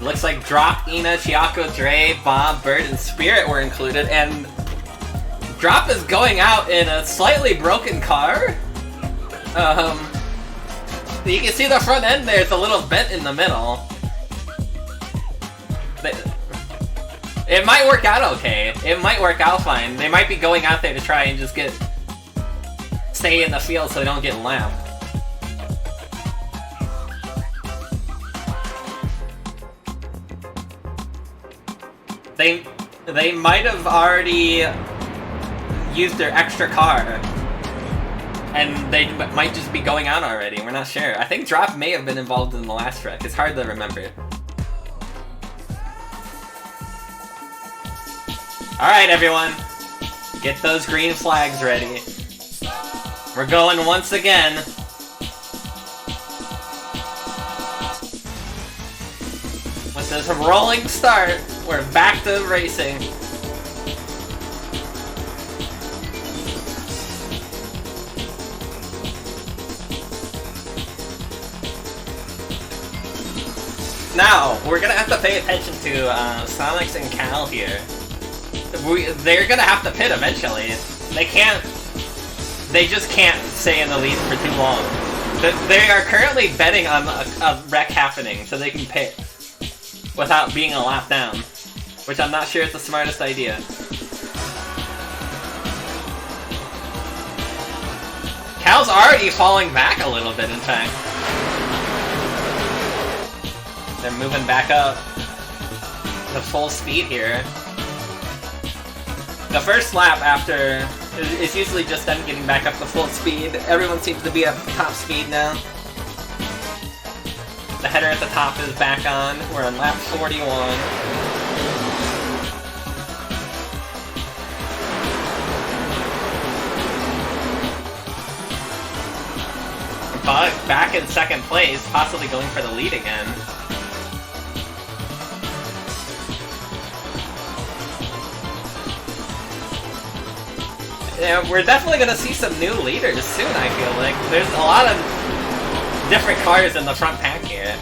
[SPEAKER 1] Looks like Drop, Ina, Chiako, Dre, Bob, Bird, and Spirit were included, and Drop is going out in a slightly broken car. You can see the front end there's a little bent in the middle. It might work out okay. It might work out fine. They might be going out there to try and just stay in the field so they don't get lapped. They might have already used their extra car, and they might just be going out already. We're not sure. I think Drop may have been involved in the last wreck. It's hard to remember. Alright, everyone. Get those green flags ready. We're going once again. With this rolling start, we're back to racing. Now, we're gonna have to pay attention to Sonics and Cal here. They're gonna have to pit eventually. They just can't stay in the lead for too long. They are currently betting on a wreck happening so they can pit without being a lap down, which I'm not sure is the smartest idea. Cal's already falling back a little bit, in fact. They're moving back up to full speed here. The first lap after is usually just them getting back up to full speed. Everyone seems to be at top speed now. The header at the top is back on. We're on lap 41. Bug back in second place, possibly going for the lead again. Yeah, we're definitely gonna see some new leaders soon, I feel like. There's a lot of different cars in the front pack here.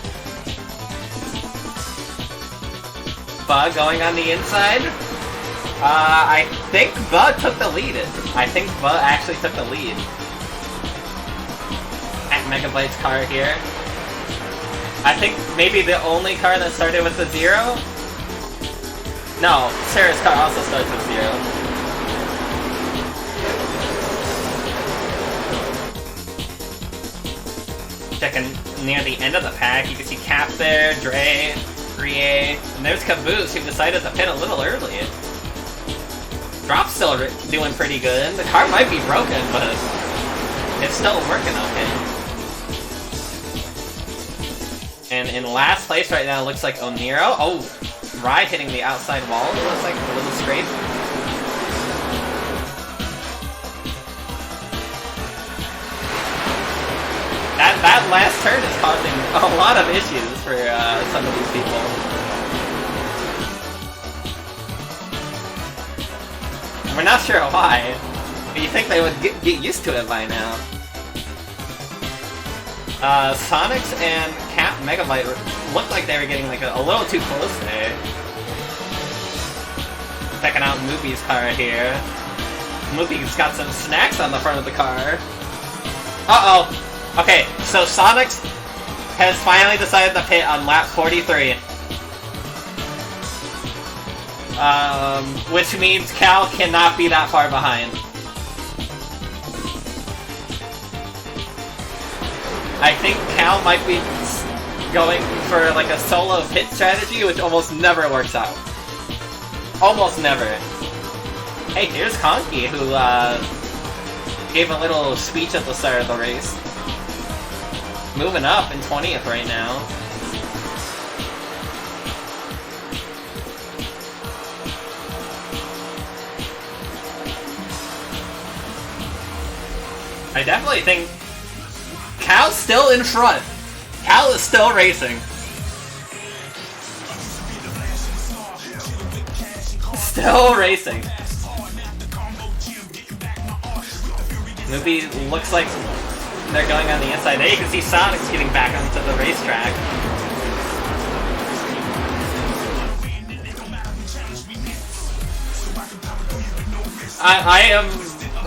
[SPEAKER 1] Bug going on the inside. I think Bug took the lead. I think Bug actually took the lead. At Megabyte's car here. I think maybe the only car that started with the 0? No, Sarah's car also starts with 0. Checking near the end of the pack, you can see Cap there, Dre, Rie, and there's Caboose, who decided to pit a little early. Drop's still doing pretty good. The car might be broken, but it's still working okay. And in last place right now looks like Oniro. Oh, Rye hitting the outside wall. It looks like a little scrape. That last turn is causing a lot of issues for some of these people. We're not sure why, but you think they would get used to it by now. Sonics and Cat Megabyte looked like they were getting like a little too close there. Checking out Moopy's car here. Moopy's got some snacks on the front of the car. Uh-oh! Okay, so Sonics has finally decided to pit on lap 43. Which means Cal cannot be that far behind. I think Cal might be going for like a solo pit strategy, which almost never works out. Almost never. Hey, here's Conky, who gave a little speech at the start of the race. Moving up in 20th right now. I definitely think Cal's still in front. Cal is still racing. Still racing. Movie looks like they're going on the inside. There you can see Sonic's getting back onto the racetrack.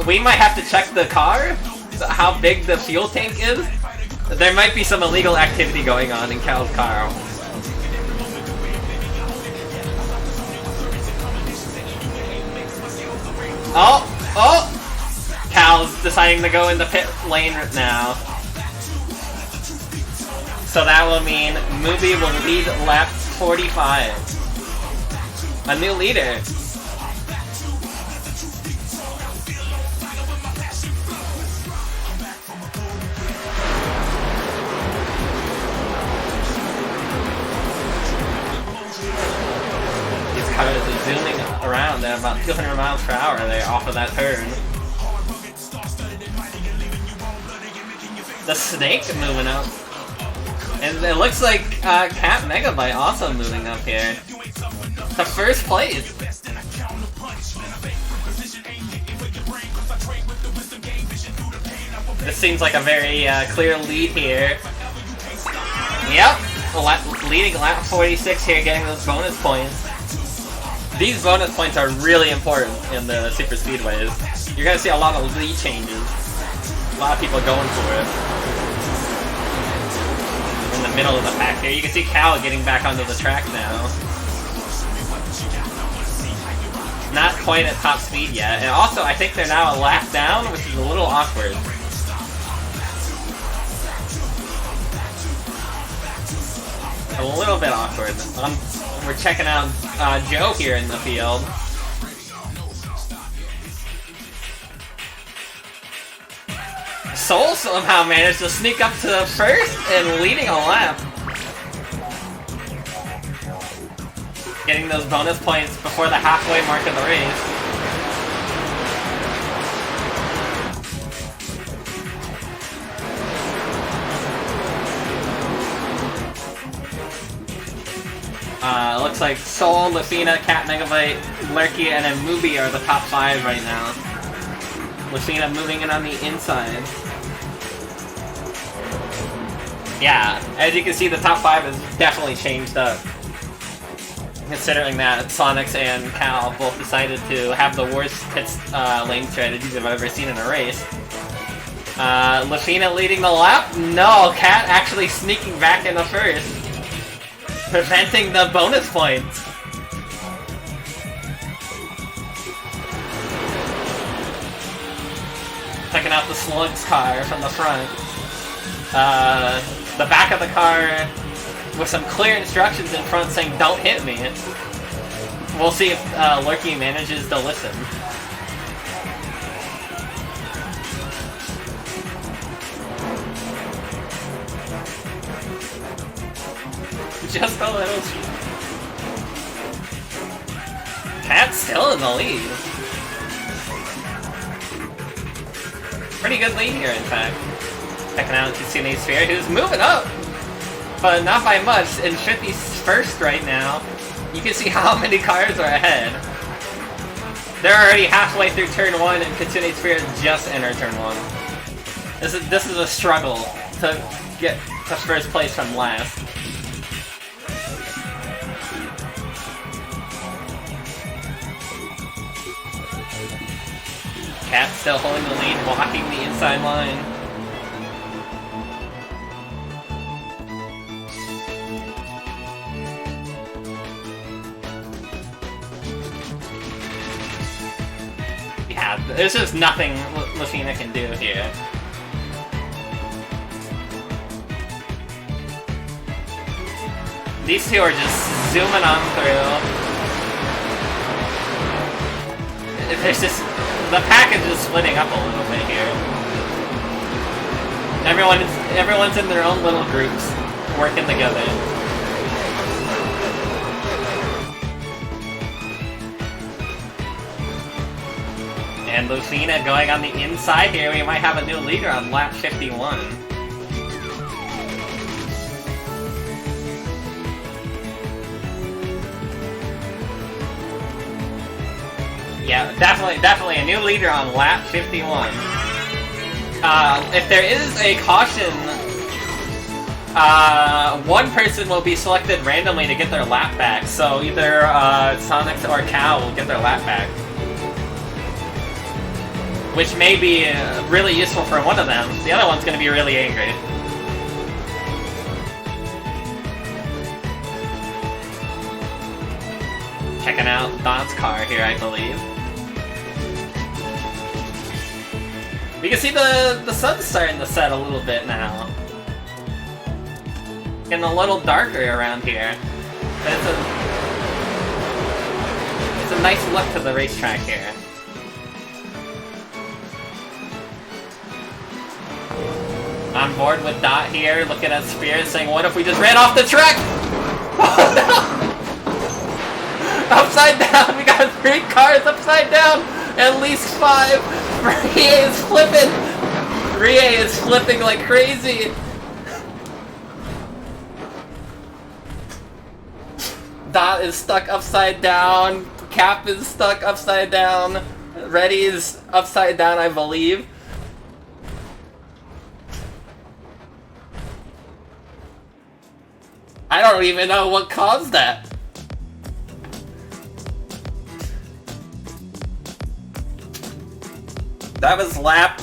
[SPEAKER 1] We might have to check the car, how big the fuel tank is. There might be some illegal activity going on in Cal's car. Oh! Cal's deciding to go in the pit lane now. So that will mean Mubi will lead lap 45. A new leader. These cars are zooming around at about 200 miles per hour there off of that turn. The Snake moving up. And it looks like Cat Megabyte also moving up here. To first place. This seems like a very clear lead here. Yep, leading lap 46 here, getting those bonus points. These bonus points are really important in the super speedways. You're gonna see a lot of lead changes. A lot of people going for it. In the middle of the pack here, you can see Cal getting back onto the track now. Not quite at top speed yet, and also I think they're now a lap down, which is a little awkward. A little bit awkward. We're checking out Joe here in the field. Soul somehow managed to sneak up to first and leading a lap. Getting those bonus points before the halfway mark of the race. Looks like Soul, Lafina, Cat Megabyte, Lurky, and then Mubi are the top 5 right now. Lafina moving in on the inside. Yeah, as you can see, the top 5 has definitely changed up. Considering that Sonics and Cal both decided to have the worst pit lane strategies I've ever seen in a race. Lafina leading the lap? No, Cat actually sneaking back into first. Preventing the bonus points. Checking out the Slugs car from the front. The back of the car with some clear instructions in front saying, "Don't hit me." We'll see if Lurky manages to listen. just a little. Cat's still in the lead. Pretty good lead here, in fact. Checking out Kitsune Sphere, who's moving up, but not by much, and should be first right now. You can see how many cars are ahead. They're already halfway through turn 1, and Kitsune Sphere just entered turn 1. This is a struggle to get to first place from last. Cat still holding the lead, blocking the inside line. Yeah, there's just nothing Machina can do here. These two are just zooming on through. There's just... the pack is just splitting up a little bit here. Everyone's in their own little groups, working together. And Lucina going on the inside here. We might have a new leader on lap 51. Yeah, definitely a new leader on lap 51. If there is a caution, one person will be selected randomly to get their lap back. So either Sonics or Cal will get their lap back, which may be really useful for one of them. The other one's going to be really angry. Checking out Don's car here, I believe. We can see the sun's starting to set a little bit now. Getting a little darker around here. But it's a nice look to the racetrack here. On board with Dot here, looking at Spirit, saying, what if we just ran off the track? Oh no! Upside down! We got 3 cars upside down! At least 5! Rie is flipping! Rie is flipping like crazy! Dot is stuck upside down. Cap is stuck upside down. Reddy is upside down, I believe. I don't even know what caused that. That was lap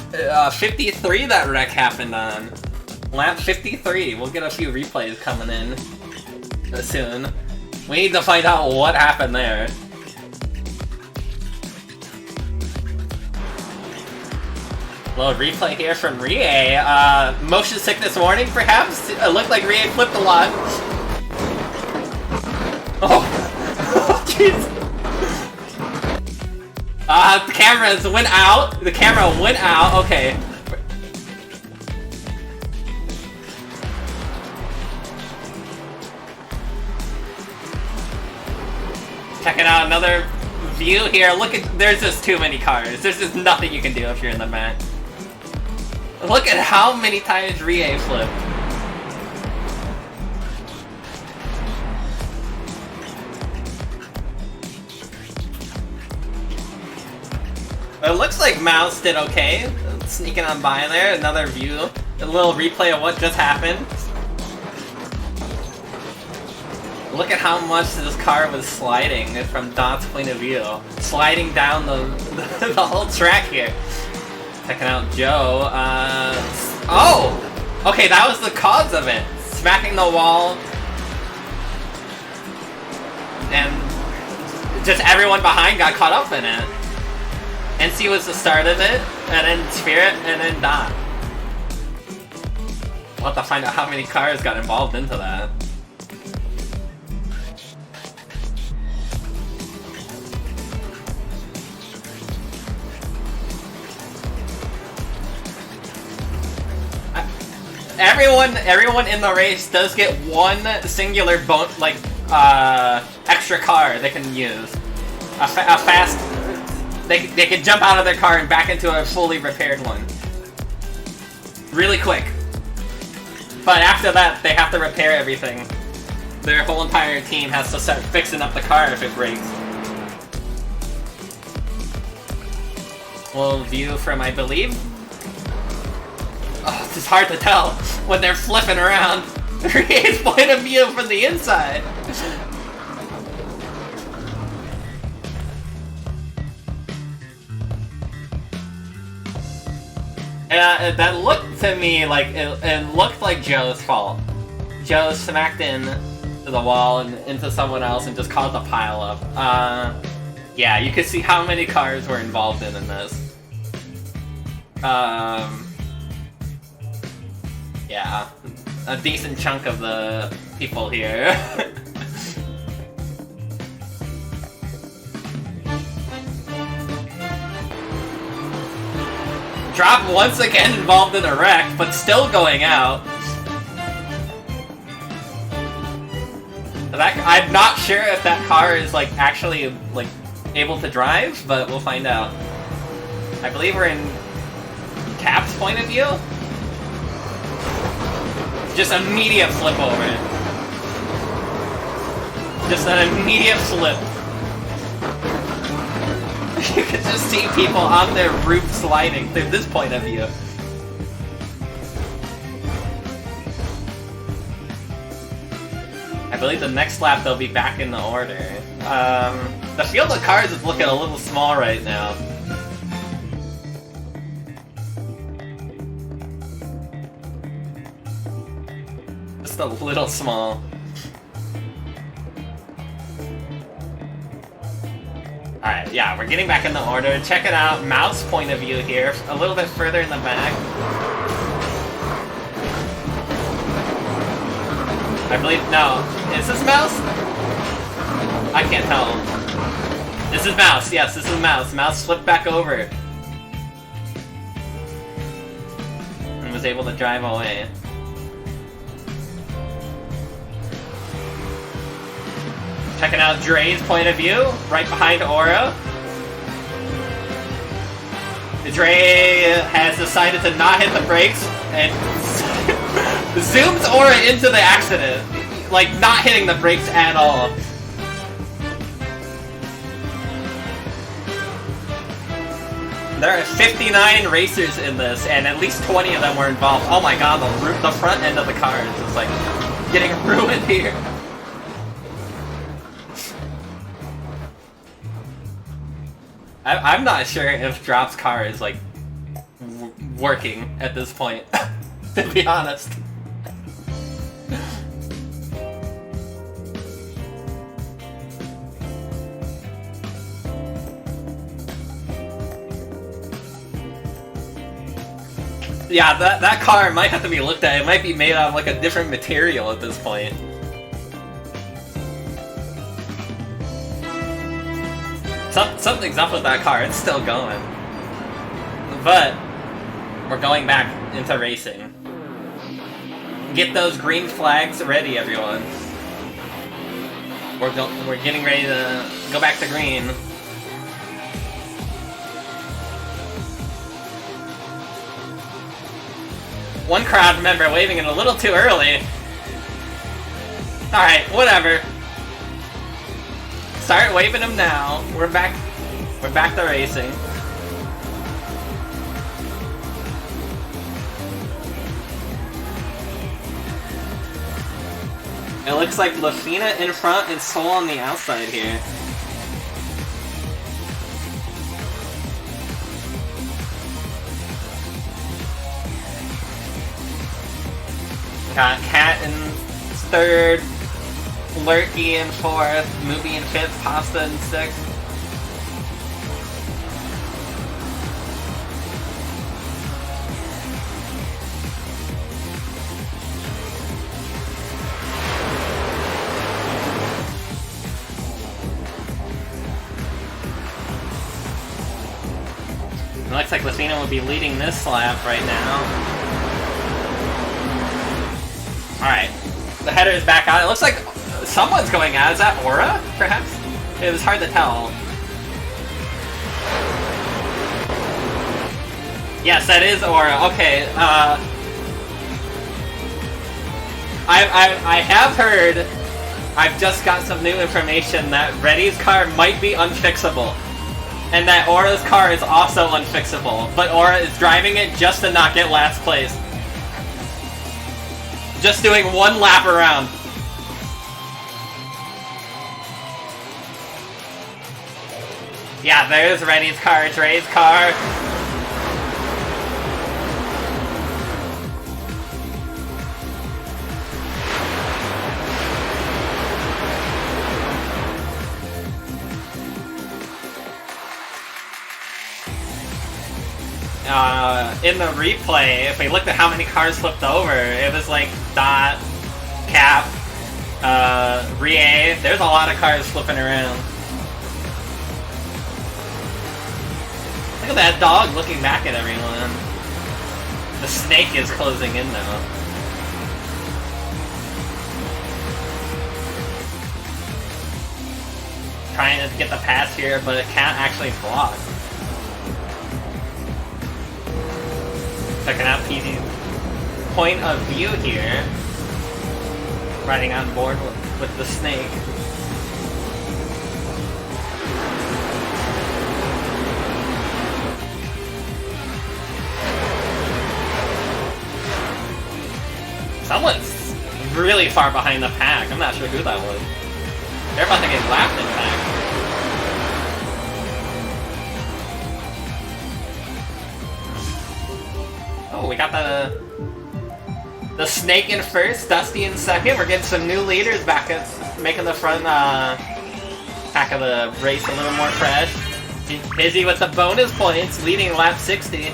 [SPEAKER 1] 53 that wreck happened on. Lap 53. We'll get a few replays coming in soon. We need to find out what happened there. Little replay here from Rie. Motion sickness warning, perhaps? It looked like Rie flipped a lot. Oh, jeez. The cameras went out. The camera went out. Okay. Checking out another view here. Look at, there's just too many cars. There's just nothing you can do if you're in the back. Look at how many times Rie flipped. It looks like Mouse did okay. Sneaking on by there. Another view. A little replay of what just happened. Look at how much this car was sliding from Dot's point of view. Sliding down the whole track here. Checking out Joe. Oh! Okay, that was the cause of it. Smacking the wall. And just everyone behind got caught up in it. NC was the start of it, and then Spirit, and then Dot. We'll have to find out how many cars got involved into that. everyone in the race does get one singular extra car they can use. A fast. They can jump out of their car and back into a fully repaired one. Really quick. But after that, they have to repair everything. Their whole entire team has to start fixing up the car if it breaks. We'll view from, I believe... Oh, it's hard to tell when they're flipping around. His point of view from the inside. That looked to me like it looked like Joe's fault. Joe smacked into the wall and into someone else and just caused a pile up. Yeah, you could see how many cars were involved in this. Yeah, a decent chunk of the people here. Drop once again involved in a wreck, but still going out. I'm not sure if that car is like actually like able to drive, but we'll find out. I believe we're in Cap's point of view. Just immediate flip over it. Just an immediate flip. You can just see people on their roof sliding through this point of view. I believe the next lap they'll be back in the order. The field of cars is looking a little small right now. Just a little small. Alright, yeah, we're getting back in the order. Check it out, mouse point of view here, a little bit further in the back. I believe, no, is this mouse? I can't tell. This is mouse, yes, this is mouse. Mouse flipped back over. And was able to drive away. Checking out Dre's point of view, right behind Aura. Dre has decided to not hit the brakes and zooms Aura into the accident. Like, not hitting the brakes at all. There are 59 racers in this, and at least 20 of them were involved. Oh my god, the front end of the car is just like getting ruined here. I'm not sure if Drop's car is, like, working at this point, to be honest. Yeah, that car might have to be looked at. It might be made out of, like, a different material at this point. Something's up with that car, it's still going. But, we're going back into racing. Get those green flags ready, everyone. We're getting ready to go back to green. One crowd member waving it a little too early. Alright, whatever. Start waving them now. We're back to racing. It looks like Lafina in front and Soul on the outside here. Got Cat in third, Lurky in fourth, Movie in fifth, Pasta in sixth. It looks like Lafina will be leading this lap right now. Alright. The header is back on. It looks like someone's going out. Is that Aura, perhaps? It was hard to tell. Yes, that is Aura. Okay, I have heard, I've just got some new information that Reddy's car might be unfixable. And that Aura's car is also unfixable. But Aura is driving it just to not get last place. Just doing one lap around. Yeah, there's Reddy's car, it's Ray's car. In the replay, if we looked at how many cars flipped over, it was like Dot, Cap, Rie. There's a lot of cars flipping around. Look at that dog looking back at everyone. The snake is closing in now. Trying to get the pass here, but it can't actually block. Checking out PZ's point of view here. Riding on board with the snake. Someone's really far behind the pack. I'm not sure who that was. They're about to get lapped, in fact. Oh, we got the snake in first, Dusty in second. We're getting some new leaders back up, making the front pack of the race a little more fresh. Busy with the bonus points, leading lap 60.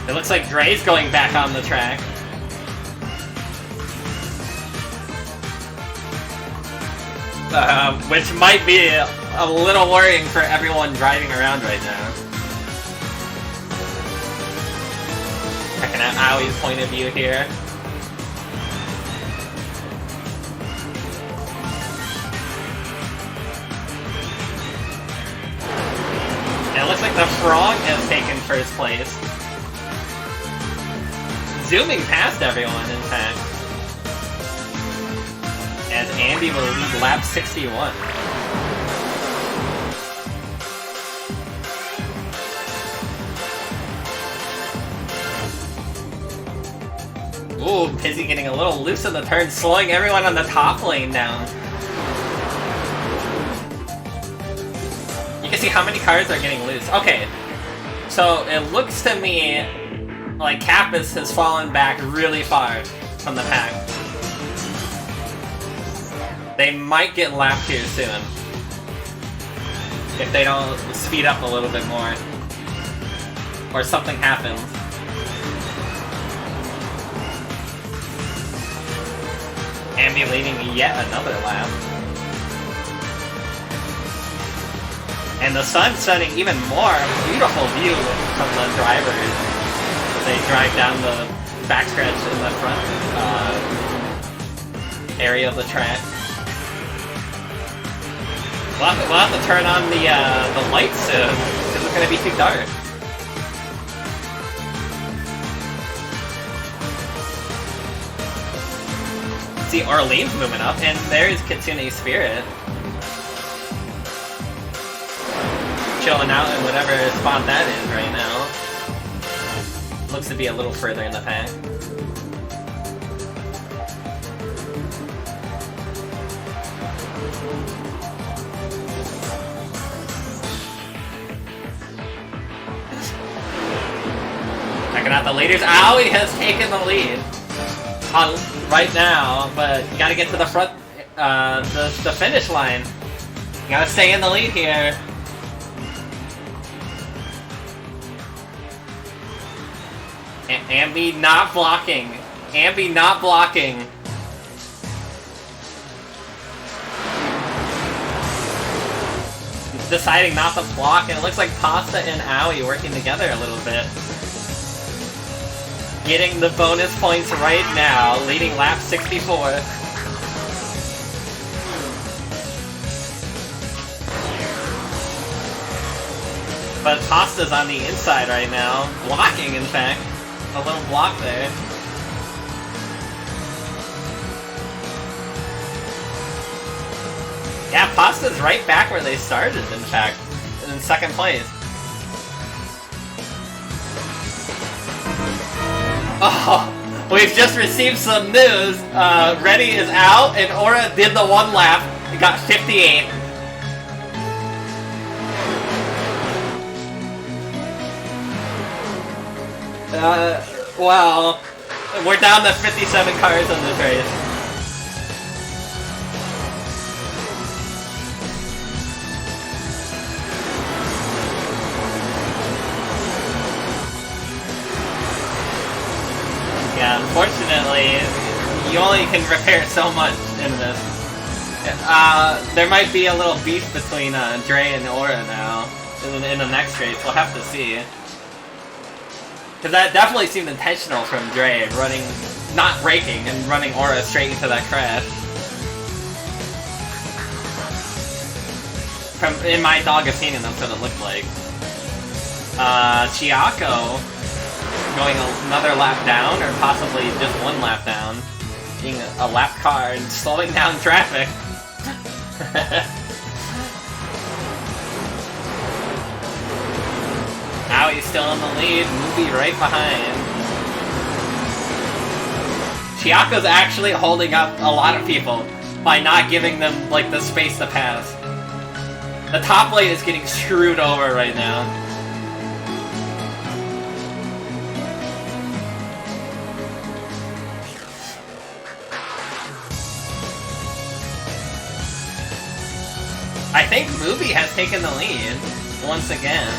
[SPEAKER 1] It looks like Dre's going back on the track. Which might be a little worrying for everyone driving around right now. Checking out Aui's point of view here. And it looks like the Frog has taken first place. Zooming past everyone, in fact. As Andy will lead lap 61. Ooh, Pizzy getting a little loose in the turn, slowing everyone on the top lane down. You can see how many cars are getting loose. Okay, so it looks to me like Kappas has fallen back really far from the pack. They might get lapped here soon. If they don't speed up a little bit more. Or something happens. Ambi leading yet another lap. And the sun setting even more beautiful view from the drivers. They drive down the backstretch in the front area of the track. We'll have to turn on the lights soon, because it's going to be too dark. See, Orleans moving up, and there's Kitsune Spirit. Chilling out in whatever spot that is right now. Looks to be a little further in the pack. Checking out the leaders. Aoi has taken the lead right now, but you gotta get to the front, the finish line. You gotta stay in the lead here. Ambi not blocking. Ambi not blocking. Deciding not to block, and it looks like Pasta and Aoi working together a little bit. getting the bonus points right now, leading lap 64. But Pasta's on the inside right now, blocking in fact. A little block there. Yeah, Pasta's right back where they started, in fact, in second place. Oh, we've just received some news. Reddy is out, and Aura did the one lap. It got 58. Well, we're down to 57 cars in this race. Yeah, unfortunately, you only can repair so much in this. There might be a little beef between Dre and Aura now in the next race. We'll have to see. Because that definitely seemed intentional from Dre, not braking and running Aura straight into that crash. In my dog opinion, that's what it looked like. Chiako going another lap down, or possibly just one lap down, being a lap car and slowing down traffic. Now he's still in the lead, Movie right behind. Chiako's actually holding up a lot of people by not giving them, like, the space to pass. The top lane is getting screwed over right now. I think Movie has taken the lead once again.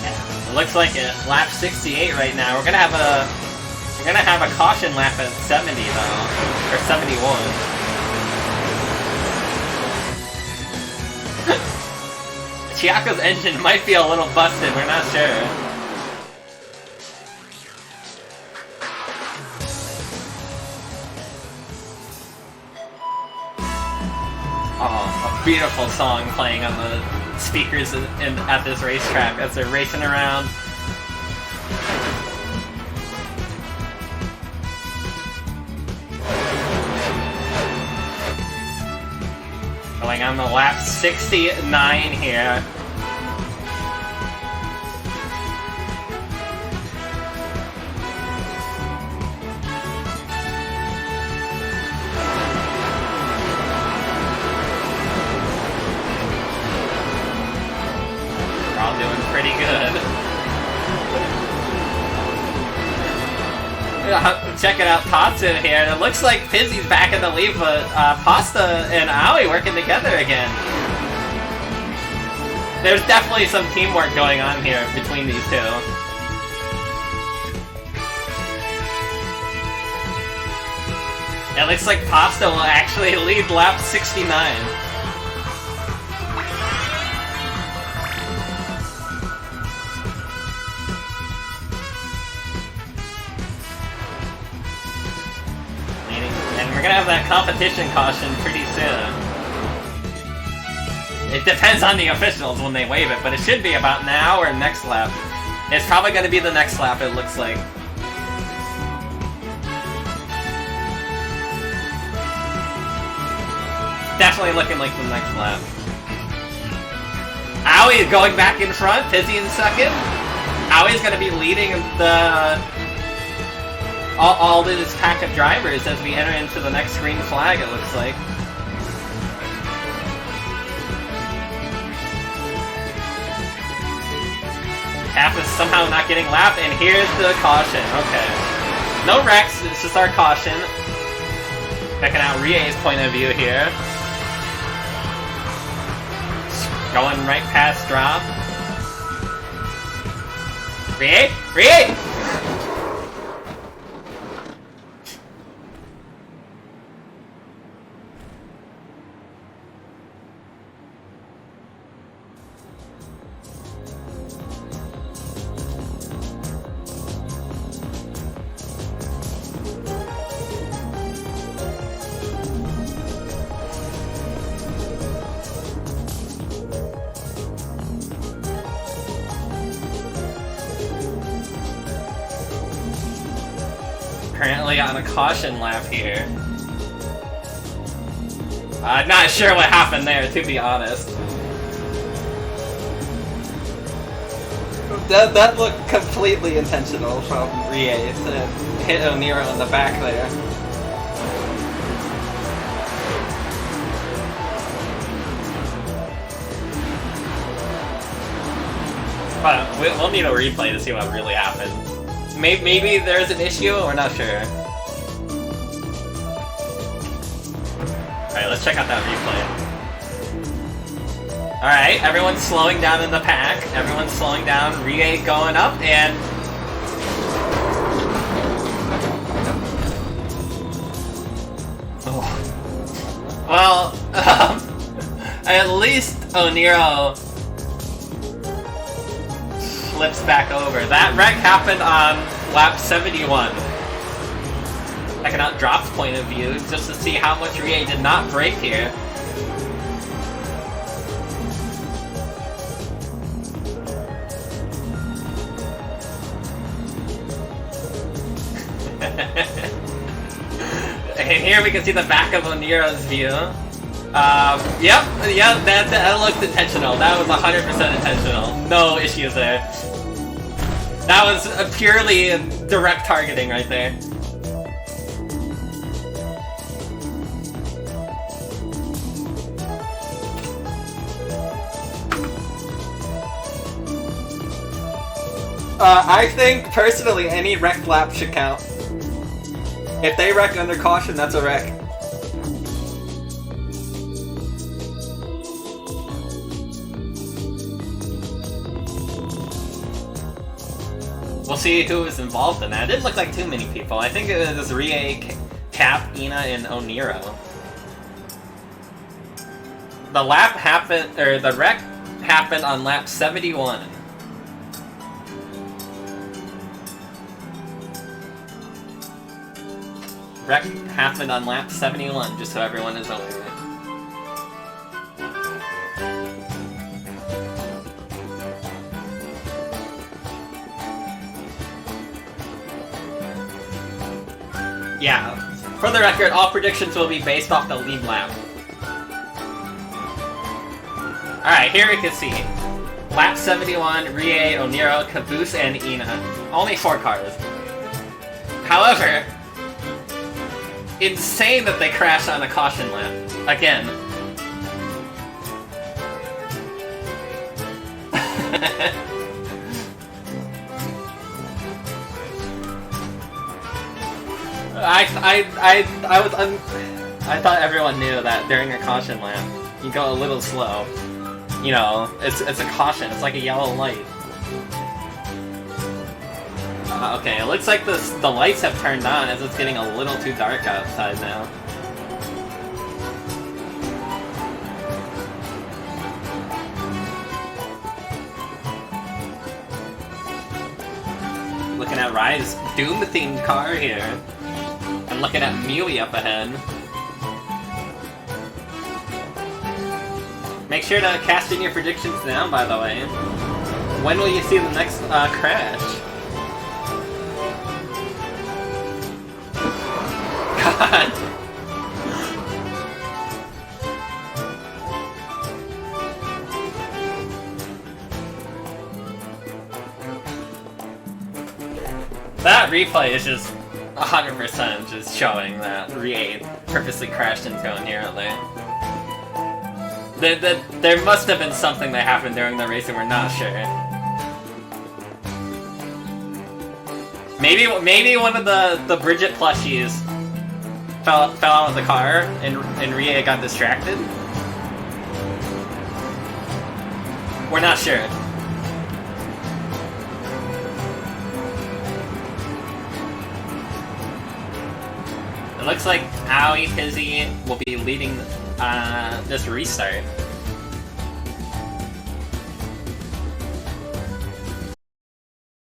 [SPEAKER 1] Yeah, it looks like it. Lap 68 right now. We're gonna have a caution lap at 70 though, or 71. Chiako's engine might be a little busted. We're not sure. Oh, a beautiful song playing on the speakers at this racetrack as they're racing around. Going on the lap 69 here. Pretty good. Check it out, Tatsu here. It looks like Pizzy's back in the lead, but Pasta and Aoi working together again. There's definitely some teamwork going on here between these two. It looks like Pasta will actually lead lap 69. We're gonna have that competition caution pretty soon. It depends on the officials when they waive it, but it should be about now or next lap. It's probably gonna be the next lap, it looks like. Definitely looking like the next lap. Aoi going back in front, Pizzy in second. Aoi's gonna be leading the all this pack of drivers as we enter into the next green flag, it looks like. Cap is somehow not getting lapped, and here's the caution. Okay. No wrecks, it's just our caution. Checking out Rie's point of view here. Going right past drop. Rie? Rie! apparently on a caution lap here. I'm not sure what happened there, to be honest. That looked completely intentional from Rie to hit Oniro in the back there. But we'll need a replay to see what really happened. Maybe there's an issue, we're not sure. Alright, let's check out that replay. Alright, everyone's slowing down in the pack. Everyone's slowing down. Rie going up, and... Oh. Well, at least Oniro flips back over. That wreck happened on lap 71. Checking out Drop's point of view, just to see how much Rie did not break here. And here we can see the back of Oniro's view. Yep, that looked intentional. That was 100% intentional. No issues there. That was a purely direct targeting right there. I think, personally, any wrecked lap should count. If they wreck under caution, that's a wreck. We'll see who was involved in that. It didn't look like too many people. I think it was Rie, Cap, Ina, and Oniro. The lap happened, or the wreck happened on lap 71. Wreck happened on lap 71, just so everyone is aware. Yeah, for the record, all predictions will be based off the lead lap. Alright, here we can see. Lap 71, Rie, Oniro, Caboose, and Ina. Only 4 cars. However, insane that they crashed on a caution lap. Again. I thought everyone knew that during a caution lap, you go a little slow. You know, it's a caution. It's like a yellow light. Okay, it looks like the lights have turned on as it's getting a little too dark outside now. Looking at Rye's Doom-themed car here. And looking at Mewy up ahead. Make sure to cast in your predictions now, by the way. When will you see the next crash? God. That replay is just 100% just showing that Rie purposely crashed into Oniro there. There must have been something that happened during the race and we're not sure. Maybe one of the Bridget plushies fell out of the car and Rie got distracted? We're not sure. It looks like Aoi Pizzy will be leading this restart.